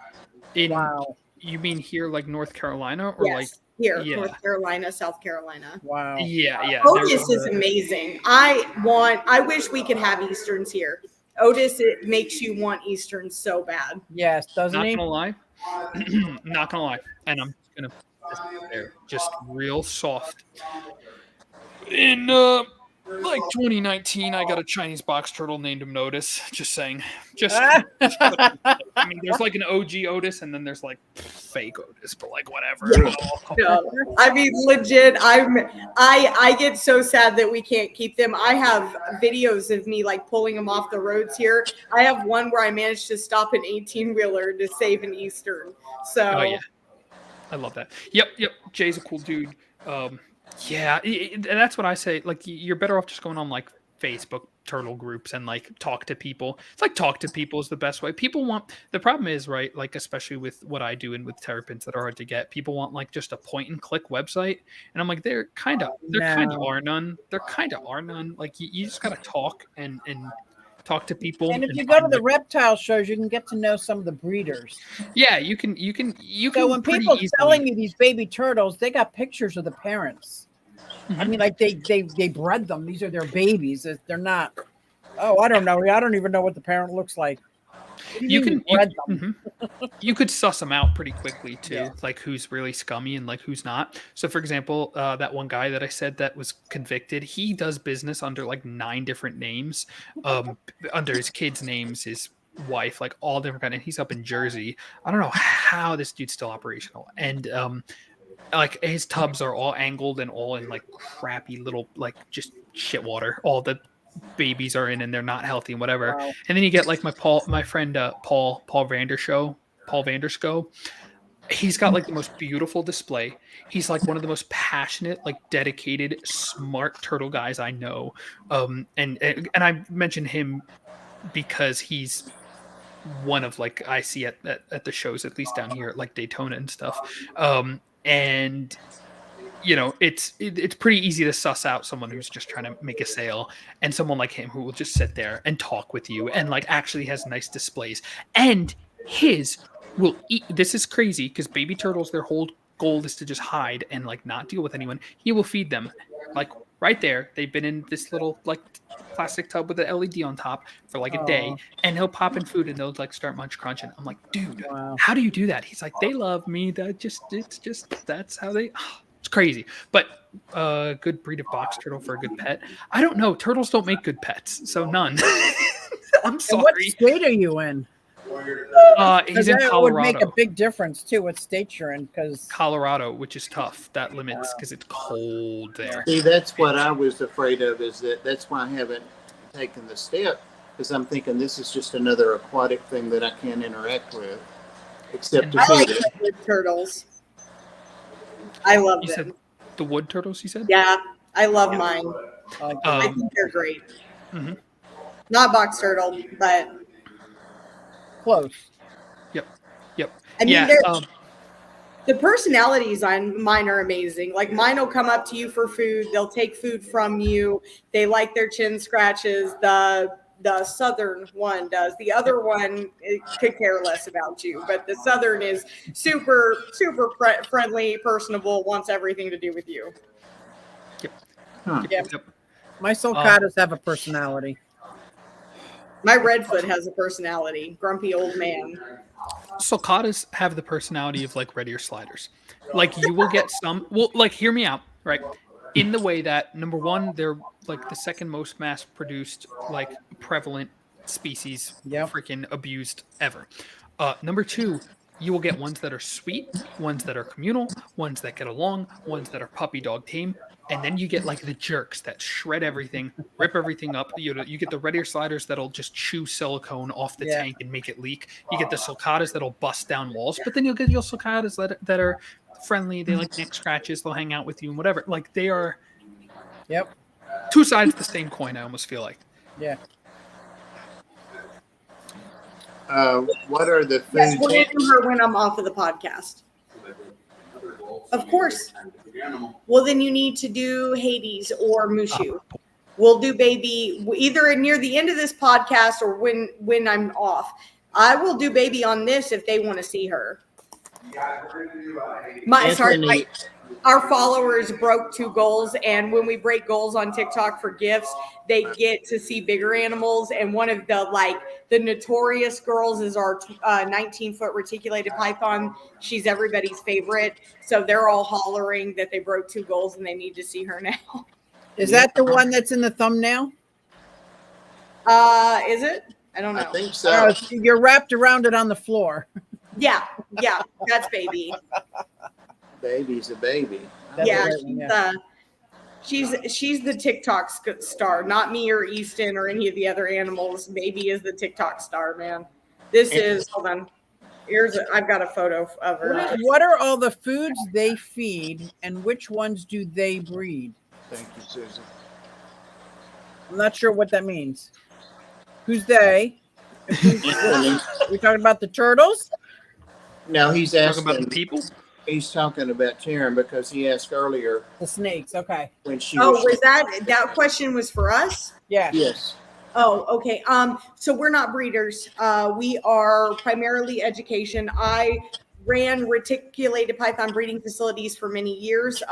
Wow. You mean here, like North Carolina, or like Yes, here, yeah. North Carolina, South Carolina. Wow. Yeah. Otis is amazing. I wish we could have Easterns here. Otis, it makes you want Easterns so bad. Yes, doesn't Not he? gonna lie, not gonna lie, and I'm just gonna there just real soft. In like 2019, I got a Chinese box turtle named him Otis. Just saying. I mean, there's like an OG Otis, and then there's like fake Otis, but like whatever. No, I mean, legit. I get so sad that we can't keep them. I have videos of me like pulling them off the roads here. I have one where I managed to stop an 18-wheeler to save an Eastern. So. Oh yeah, I love that. Yep. Jay's a cool dude. Yeah, and that's what I say. Like, you're better off just going on like Facebook turtle groups and like talk to people. It's like talk to people is the best way. People want. The problem is, right? Like, especially with what I do and with terrapins that are hard to get, people want like just a point and click website, and I'm like, there kind of are none. There kind of are none. Like, you just gotta talk and talk to people. And if you go to the reptile shows, you can get to know some of the breeders. Yeah, you can. So when people selling you these baby turtles, they got pictures of the parents. I mean, like they bred them. These are their babies. They're not. Oh, I don't know. I don't even know what the parent looks like. You could suss them out pretty quickly too, like who's really scummy and like who's not. So, for example, that one guy that I said that was convicted, he does business under like 9 different names, under his kids' names, his wife, like all different kind. And he's up in Jersey. I don't know how this dude's still operational, and like his tubs are all angled and all in like crappy little like just shit water. All the babies are in and they're not healthy and whatever. Wow. And then you get like my friend Paul Vandersco. He's got like the most beautiful display. He's like one of the most passionate, like dedicated, smart turtle guys I know. And I mentioned him because he's one of like I see at the shows, at least down here at like Daytona and stuff. And you know, it's pretty easy to suss out someone who's just trying to make a sale, and someone like him who will just sit there and talk with you and like actually has nice displays. And his will eat. This is crazy because baby turtles, their whole goal is to just hide and like not deal with anyone. He will feed them like right there. They've been in this little like plastic tub with an LED on top for like a day, and he'll pop in food and they'll like start crunching. I'm like, dude, how do you do that? He's like, they love me. It's just that's how they. It's crazy. But a good breed of box turtle for a good pet. I don't know. Turtles don't make good pets, so none. I'm sorry. And what state are you in? He's in That Colorado. would make a big difference too. What state you're in? Because Colorado, which is tough. That limits because it's cold there. See, that's what I was afraid of. That's why I haven't taken the step, because I'm thinking this is just another aquatic thing that I can't interact with, except to I like feed it. wood turtles. I love You them. said the wood turtles, you said? Yeah, I love mine. I Um, think they're great. mhm. Not box turtle, but close. Yep. I mean, Yeah. the personalities on mine are amazing. Like mine will come up to you for food. They'll take food from you. They like their chin scratches. The southern one does. The other one could care less about you, but the southern is super friendly, personable, wants everything to do with you. Huh. Yeah. Yep. My sulcatas have a personality. My redfoot has a personality. Grumpy old man. Sulcatas have the personality of like red ear sliders. Like you will get some. Well, like hear me out, right? In the way that number one, they're like the second most mass-produced, like prevalent species, Yep. freaking abused ever. Number two, You will get ones that are sweet, ones that are communal, ones that get along, ones that are puppy dog tame, and then you get like the jerks that shred everything, rip everything up. You get the red ear sliders that'll just chew silicone off the Yeah. tank and make it leak. You get the sulcatas that'll bust down walls, but then you'll get your sulcatas that are friendly. They like neck scratches. They'll hang out with you and whatever. Like they are Yep. two sides of the same coin. I almost feel like. Yeah. What are the Yes, foods? we'll do her when I'm off of the podcast. Of course. Well, then you need to do Hades or Mushu. We'll do baby either near the end of this podcast or when I'm off. I will do baby on this if they want to see her. Anthony, Our followers broke 2 goals, and when we break goals on TikTok for gifts, they get to see bigger animals. And one of the notorious girls is our 19-foot reticulated python. She's everybody's favorite, so they're all hollering that they broke 2 goals and they need to see her now. Is that the one that's in the thumbnail? Is it? I don't know. I think so. You're wrapped around it on the floor. Yeah, that's baby. Baby's a baby. That's Yeah, right, yeah. she's the TikTok star, not me or Easton or any of the other animals. Baby is the TikTok star, man. This is hold on. I've got a photo of her. What are all the foods they feed, and which ones do they breed? Thank you, Susan. I'm not sure what that means. Who's they? We talking about the turtles? No, he's Talking asking about the people. He's talking about Taryn because he asked earlier The snakes. Okay. when she Oh, was. was that question was for us? Yeah. Yes. Oh, okay. So we're not breeders. We are primarily education. I ran reticulated python breeding facilities for many years,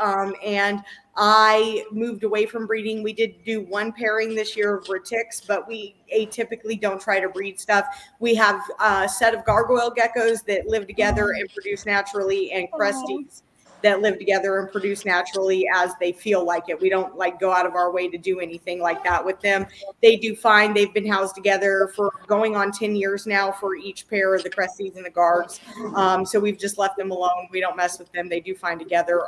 and I moved away from breeding. We did do 1 pairing this year of retics, but we atypically don't try to breed stuff. We have a set of gargoyle geckos that live together and produce naturally, and cresties that live together and produce naturally as they feel like it. We don't go out of our way to do anything like that with them. They do fine. They've been housed together for going on 10 years now for each pair of the cresties and the guards. So we've just left them alone. We don't mess with them. They do fine together.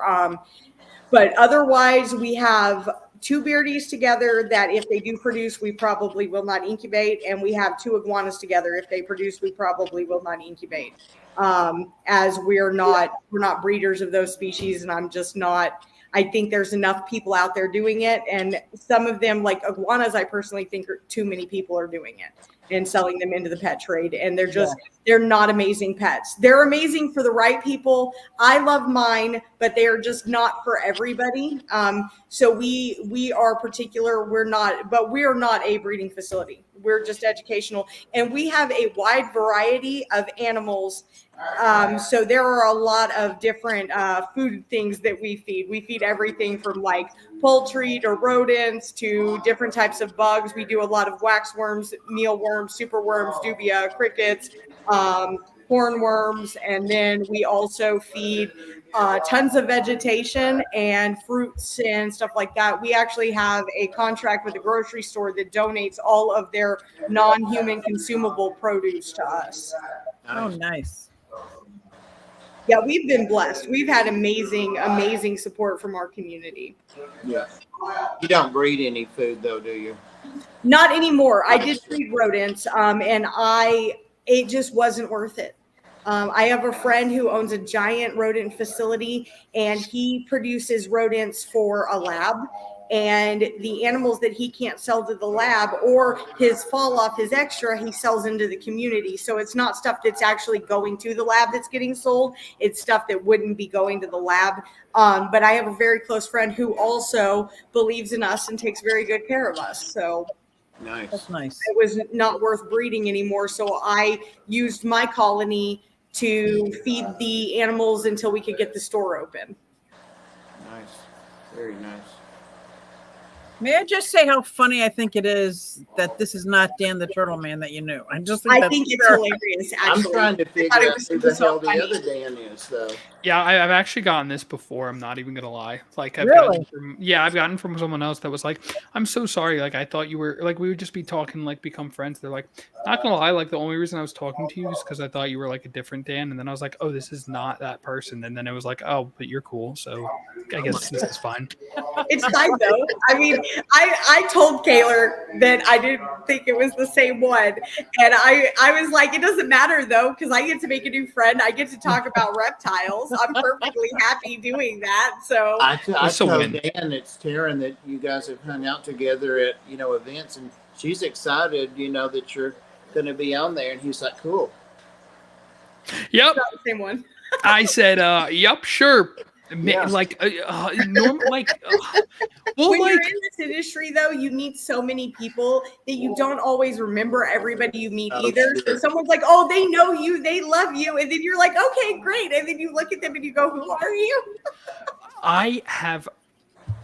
But otherwise, we have 2 beardies together that if they do produce, we probably will not incubate. And we have 2 iguanas together. If they produce, we probably will not incubate. As we're not breeders of those species, and I'm just not. I think there's enough people out there doing it, and some of them, like iguanas, I personally think too many people are doing it and selling them into the pet trade, and they're not amazing pets. They're amazing for the right people. I love mine, but they are just not for everybody. So we are particular. We're not a breeding facility. We're just educational, and we have a wide variety of animals. So there are a lot of different food things that we feed. We feed everything from poultry to rodents to different types of bugs. We do a lot of waxworms, mealworms, superworms, dubia, crickets, hornworms, and then we also feed tons of vegetation and fruits and stuff like that. We actually have a contract with a grocery store that donates all of their non-human consumable produce to us. Oh, nice. Yeah, we've been blessed. We've had amazing support from our community. Yeah. You don't breed any food though, do you? Not anymore. I did breed rodents, and it just wasn't worth it. I have a friend who owns a giant rodent facility, and he produces rodents for a lab. And the animals that he can't sell to the lab or his fall off his extra, he sells into the community. So it's not stuff that's actually going to the lab that's getting sold. It's stuff that wouldn't be going to the lab. But I have a very close friend who also believes in us and takes very good care of us. So Nice. That's nice. it was not worth breeding anymore. So I used my colony to feed the animals until we could get the store open. Nice. Very nice. May I just say how funny I think it is that this is not Dan the Turtle Man that you knew? I just think I that's think it's fair. hilarious, I'm actually. trying to figure thought it out was who the so hell the funny. other Dan is though. Yeah, I've actually gotten this before. I'm not even gonna lie. Like I've Really? gotten I've gotten from someone else that was like, "I'm so sorry. Like I thought you were like we would just be talking, like become friends." They're like, "Not gonna lie. Like the only reason I was talking to you is because I thought you were like a different Dan." And then I was like, "Oh, this is not that person." And then it was like, "Oh, but you're cool, so I guess this is fine." It's fine though. I mean, I told Kaylor that I didn't think it was the same one, and I was like, it doesn't matter though because I get to make a new friend. I get to talk about reptiles. I'm perfectly happy doing that. So I It's a told win. Dan, it's Taryn, that you guys have hung out together at, events, and she's excited, that you're going to be on there. And he's like, cool. Yep. not the same one. I said, "Yep, sure." Yeah. Like normal, like well, When like you're in this industry, though, you meet so many people that you don't always remember everybody you meet Oh, either. So sure. someone's like, "Oh, they know you, they love you," and then you're like, "Okay, great," and then you look at them and you go, "Who are you?" I have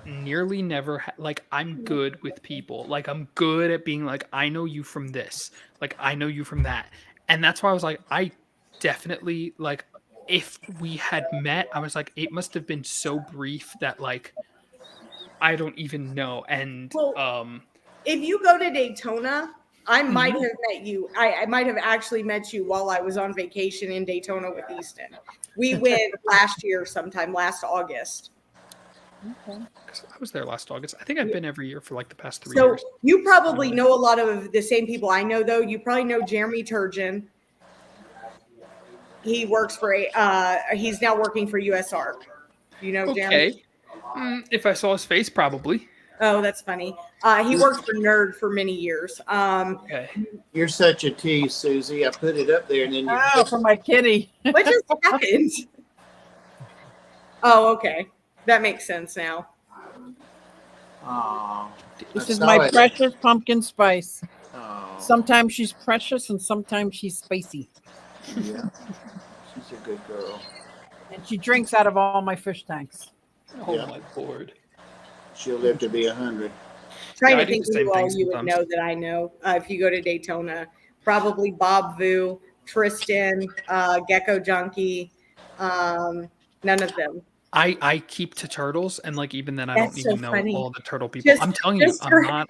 nearly never like I'm good with people. Like I'm good at being like I know you from this. Like I know you from that. And that's why I was like I definitely like if we had met, I was like it must have been so brief that like I don't even know. And Well, if you go to Daytona, I might Mhm. have met you. I might have actually met you while I was on vacation in Daytona with Easton. We went last year sometime, last August. 'Cause I was there last August. I think I've been every year for like the past 3 So years. you probably know a lot of the same people I know, though. You probably know Jeremy Turgeon. He works for he's now working for USR. You know Jeremy? Okay. If I saw his face, probably. Oh, that's funny. He worked for Nerd for many years. Okay. You're such a tease, Susie. I put it up there, and then you. Oh, for my kitty. What just happened? Oh, okay. That makes sense now. Aw, This I is saw my it. precious pumpkin spice. Aw, Sometimes she's precious and sometimes she's spicy. yeah. She's a good girl. And she drinks out of all my fish tanks. Oh Yeah. my lord. She'll live to be 100. Trying Yeah, I to do think the of same who all thing you would sometimes. know that I know. If you go to Daytona, probably Bob Vu, Tristan, Gecko Junkie. None of them. I keep to turtles, and like even then, I don't That's so even know funny. all the turtle people. Just- I'm telling you, just I'm for- not.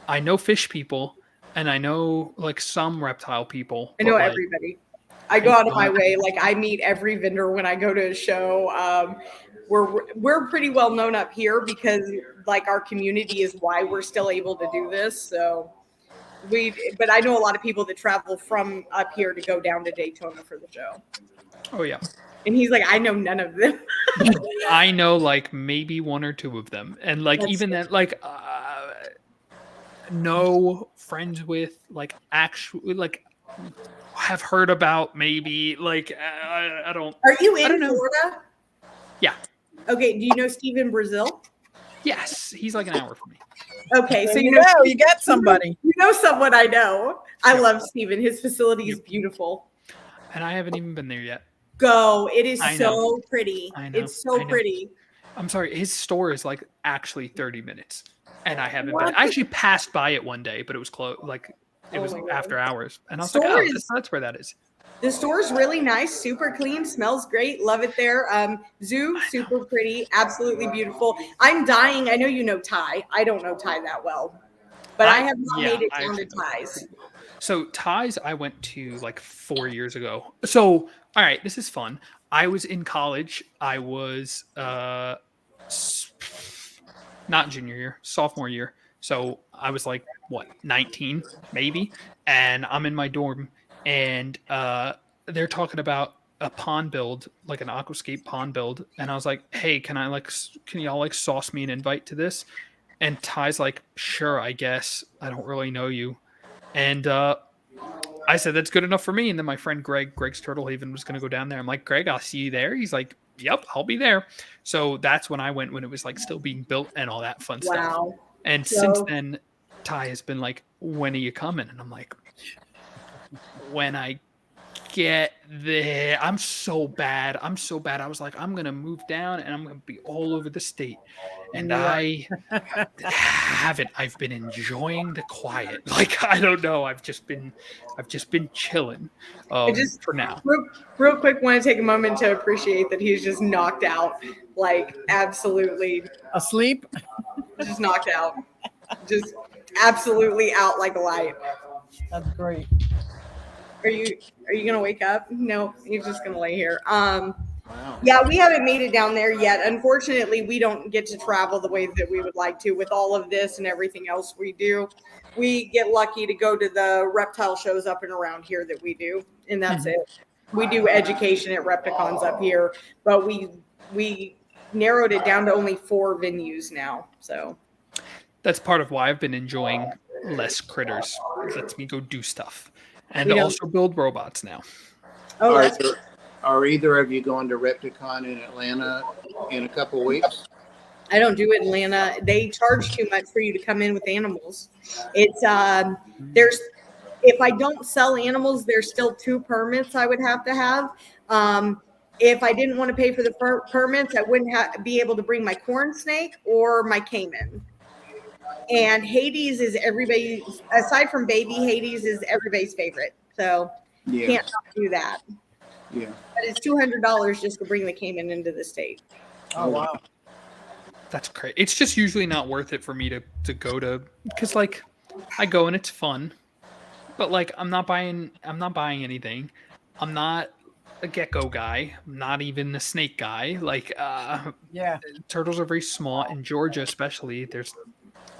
I know fish people, and I know like some reptile people. I know but, like, everybody. I go out of my don't- way. Like I meet every vendor when I go to a show. We're pretty well known up here because like our community is why we're still able to do this. So but I know a lot of people that travel from up here to go down to Daytona for the show. Oh yeah, And he's like, I know none of them. I know like maybe one or two of them, and like That's even then, like no friends with like actually like have heard about maybe like I don't. Are you I in don't know. Florida? Yeah. Okay. Do you know Steven Brazil? Yes, he's like an hour from me. Okay. So There you you know, go. You got somebody. you know someone I know. I love Steven. His facility is beautiful. And I haven't even been there yet. Go. It is I so know. pretty. I know. It's so I know. pretty. I'm sorry, his store is like actually 30 minutes, and I haven't What? been. I actually passed by it one day, but it was closed. Like it Oh was my God. after hours, and I was Store like, "Oh, is- that's where that is." The store's really nice, super clean, smells great, love it there. Zoo, super pretty, absolutely beautiful. I'm dying. I know you know Ty. I don't know Ty that well, but I have not made it I down to actually know Ty's. So Ties, I went to like 4 years ago. So all right, this is fun. I was in college. I was not junior year, sophomore year. So I was like what 19 maybe, and I'm in my dorm, and they're talking about a pond build, like an aquascape pond build, and I was like, hey, can y'all like sauce me an invite to this? And Ty's like, sure, I guess. I don't really know you. And I said, that's good enough for me. And then my friend Greg's Turtle Haven was going to go down there. I'm like, Greg, I'll see you there. He's like, yep, I'll be there. So that's when I went, when it was like still being built and all that fun stuff. Wow. And since then, Ty has been like, when are you coming? And I'm like, when I get there. I'm so bad. I'm so bad. I was like, I'm gonna move down and I'm gonna be all over the state. And Yeah. I haven't. I've been enjoying the quiet. Like, I don't know. I've just been chilling I just for now. real quick want to take a moment to appreciate that he's just knocked out, like absolutely Asleep? just knocked out, just absolutely out like a light. That's great. Are you gonna wake up? No, he's just gonna lay here. Wow. Yeah, we haven't made it down there yet. Unfortunately, we don't get to travel the way that we would like to with all of this and everything else we do. We get lucky to go to the reptile shows up and around here that we do, and that's it. We do education at Repticons up here, but we narrowed it down to only 4 venues now. So That's part of why I've been enjoying less critters. It lets me go do stuff and You know- also build robots now. oh, Are, that's there- are either of you going to Repticon in Atlanta in a couple weeks? I don't do Atlanta. They charge too much for you to come in with animals. It's there's if I don't sell animals, there's still 2 permits I would have to have. If I didn't want to pay for the permits, I wouldn't be able to bring my corn snake or my caiman. And Hades is everybody, aside from baby, Hades is everybody's favorite. So Yeah. can't not do that. Yeah. But it's $200 just to bring the caiman into the state. Oh, wow. That's great. It's just usually not worth it for me to go to, because like I go and it's fun, but like I'm not buying anything. I'm not a gecko guy. I'm not even a snake guy. Like Yeah. turtles are very small in Georgia, especially. There's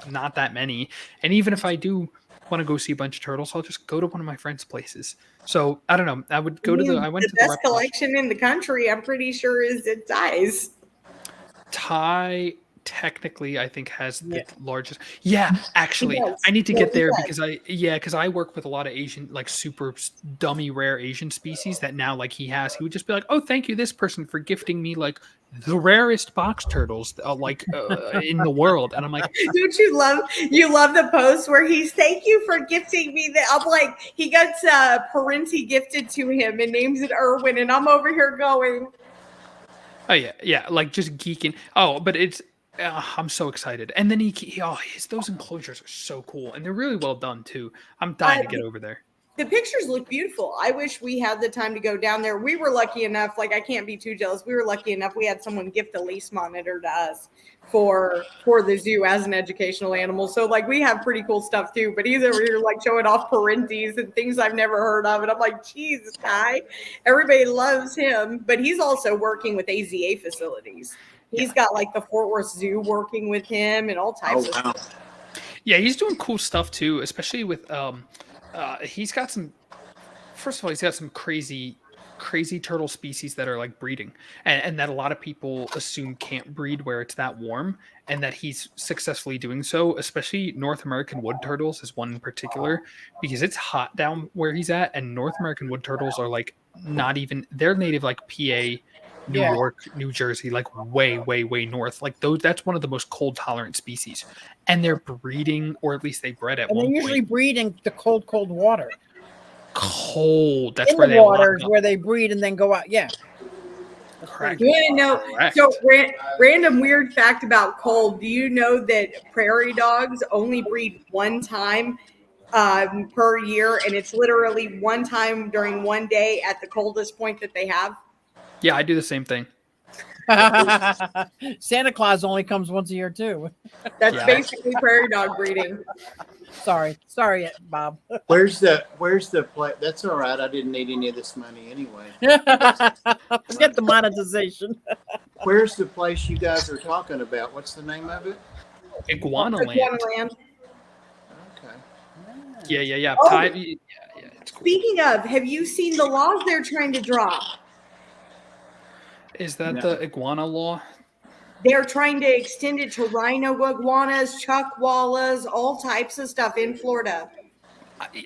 not that many, and even if I do want to go see a bunch of turtles, I'll just go to one of my friends' places. So I don't know. I would go to the. I went the to best the reptile collection in the country. I'm pretty sure is at Dies. Thai technically I think has the Yeah. largest. Yeah, actually, He does. I need to Yeah, get he there does. because I work with a lot of Asian, like super dummy rare Asian species that now like he would just be like, oh, thank you this person for gifting me like the rarest box turtles in the world, and I'm like, Don't you love the post where he's thank you for gifting me that I'm like he gets Parenti gifted to him and names it Irwin and I'm over here going oh yeah, like just geeking. Oh, but it's I'm so excited, and then those enclosures are so cool, and they're really well done too. I'm dying to get over there. the pictures look beautiful. I wish we had the time to go down there. We were lucky enough, like I can't be too jealous. We were lucky enough we had someone gift a leash monitor to us for the zoo as an educational animal. So like we have pretty cool stuff too. But he's over here like showing off Parentis and things I've never heard of. And I'm like, geez, this guy, everybody loves him. But he's also working with AZA facilities. He's got like the Fort Worth Zoo working with him and all types Oh, of wow. stuff. Yeah, he's doing cool stuff too, especially with he's got some. First of all, he's got some crazy turtle species that are like breeding, and that a lot of people assume can't breed where it's that warm, and that he's successfully doing so. Especially North American wood turtles is one in particular because it's hot down where he's at, and North American wood turtles are like not even they're native like PA. New Yeah. York, New Jersey, like way north. Like those, that's one of the most cold tolerant species, and they're breeding, or at least they bred at And they one usually point. breed in the cold water. Cold. That's In where the they waters lock up. where they breed and then go out. Yeah. Correct. You want to know? Correct. So, random weird fact about cold. Do you know that prairie dogs only breed one time per year, and it's literally one time during one day at the coldest point that they have? Yeah, I do the same thing. Santa Claus only comes once a year too. That's Yeah. basically prairie dog breeding. Sorry, Bob. Where's the play? That's all right. I didn't need any of this money anyway. Forget the monetization. Where's the place you guys are talking about? What's the name of it? Iguana land. Iguanaland. Okay. Yeah. Oh. Yeah, it's cool. Speaking of, have you seen the laws they're trying to drop? Is that No. the iguana law? They're trying to extend it to rhino iguanas, chuckwallas, all types of stuff in Florida.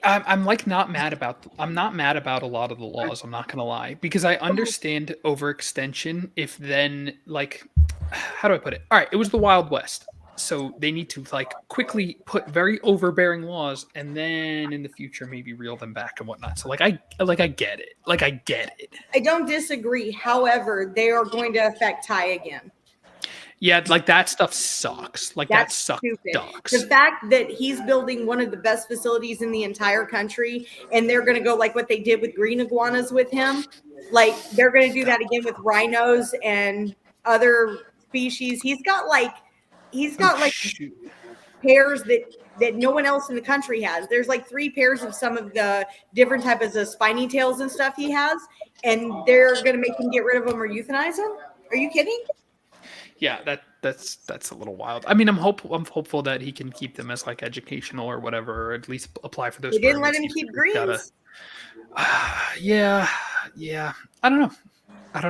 I'm like not mad about. I'm not mad about a lot of the laws. I'm not gonna lie, because I understand overextension. If then like, how do I put it? All right, it was the Wild West. So they need to like quickly put very overbearing laws, and then in the future maybe reel them back and whatnot. So I get it. Like I get it. I don't disagree. However, they are going to affect Ty again. Yeah, like that stuff sucks. Like that That's sucks. stupid. Ducks. The fact that he's building one of the best facilities in the entire country, and they're going to go like what they did with green iguanas with him, like they're going to do that again with rhinos and other species. He's got like Shoot. pairs that no one else in the country has. There's like 3 pairs of some of the different types of spiny tails and stuff he has, and they're going to make him get rid of them or euthanize them. Are you kidding? Yeah, that's a little wild. I mean, I'm hopeful that he can keep them as like educational or whatever, or at least apply for those. They didn't let him permits. keep He's greens. gotta- yeah. I don't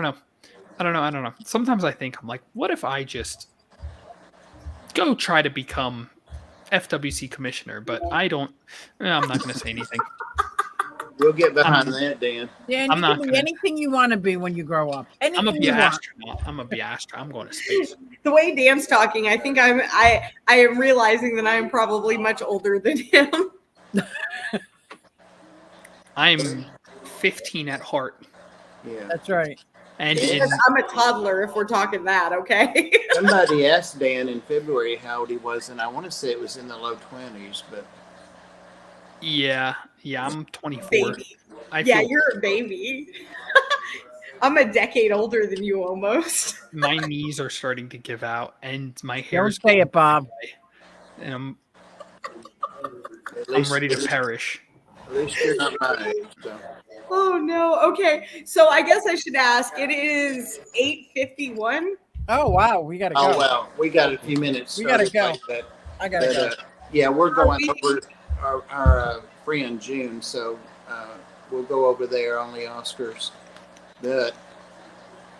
know. Sometimes I think I'm like, what if I just go try to become FWC commissioner? But I don't. I'm not going to say anything. We'll get behind that, Dan. Dan, I'm you not can be gonna- anything you want to be when you grow up. Anything I'm gonna be you an want. astronaut. I'm going to space. The way Dan's talking, I think I am realizing that I am probably much older than him. I'm 15 at heart, Yeah. That's right. and Yeah. I'm a toddler if we're talking that, okay? Somebody asked Dan in February how old he was, and I want to say it was in the low 20s, but yeah, I'm 24. Baby. I Yeah, feel you're a baby. I'm a decade older than you almost. my knees are starting to give out, and my Don't hair's say it, Bob. and I'm at least, ready to perish. At least you're not my age. So. Oh no. Okay. So I guess I should ask. It is 8:51. Oh wow, we gotta go. Oh, well, we got a few minutes. We gotta started go. like that. I gotta But, go. yeah, we're going we- over our friend June, so we'll go over there on the Oscars. But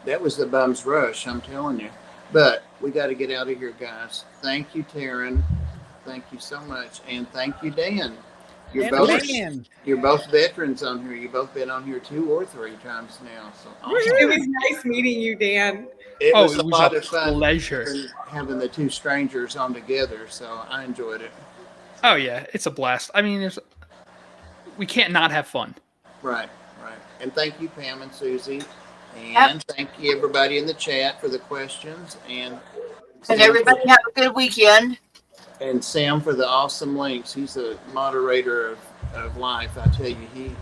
that was the bum's rush, I'm telling you. But we got to get out of here, guys. Thank you, Taryn. Thank you so much, and thank you, Dan. You're Dan, both Dan. you're both veterans on here. You've both been on here 2 or 3 times now. So It was nice meeting you, Dan. it was It a was lot a of fun pleasure. having the 2 strangers on together. So I enjoyed it. Oh yeah, it's a blast. I mean, we can't not have fun. Right. And thank you, Pam and Susie. And thank you, everybody in the chat for the questions. And everybody have a good weekend. And Sam for the awesome links. He's a moderator of life. I tell you,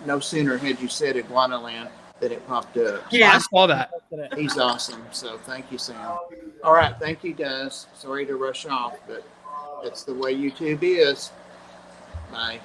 no sooner had you said Iguanaland than it popped up. I saw that. He's awesome. So thank you, Sam. All right. Thank you, guys. Sorry to rush off, but that's the way YouTube is. Bye.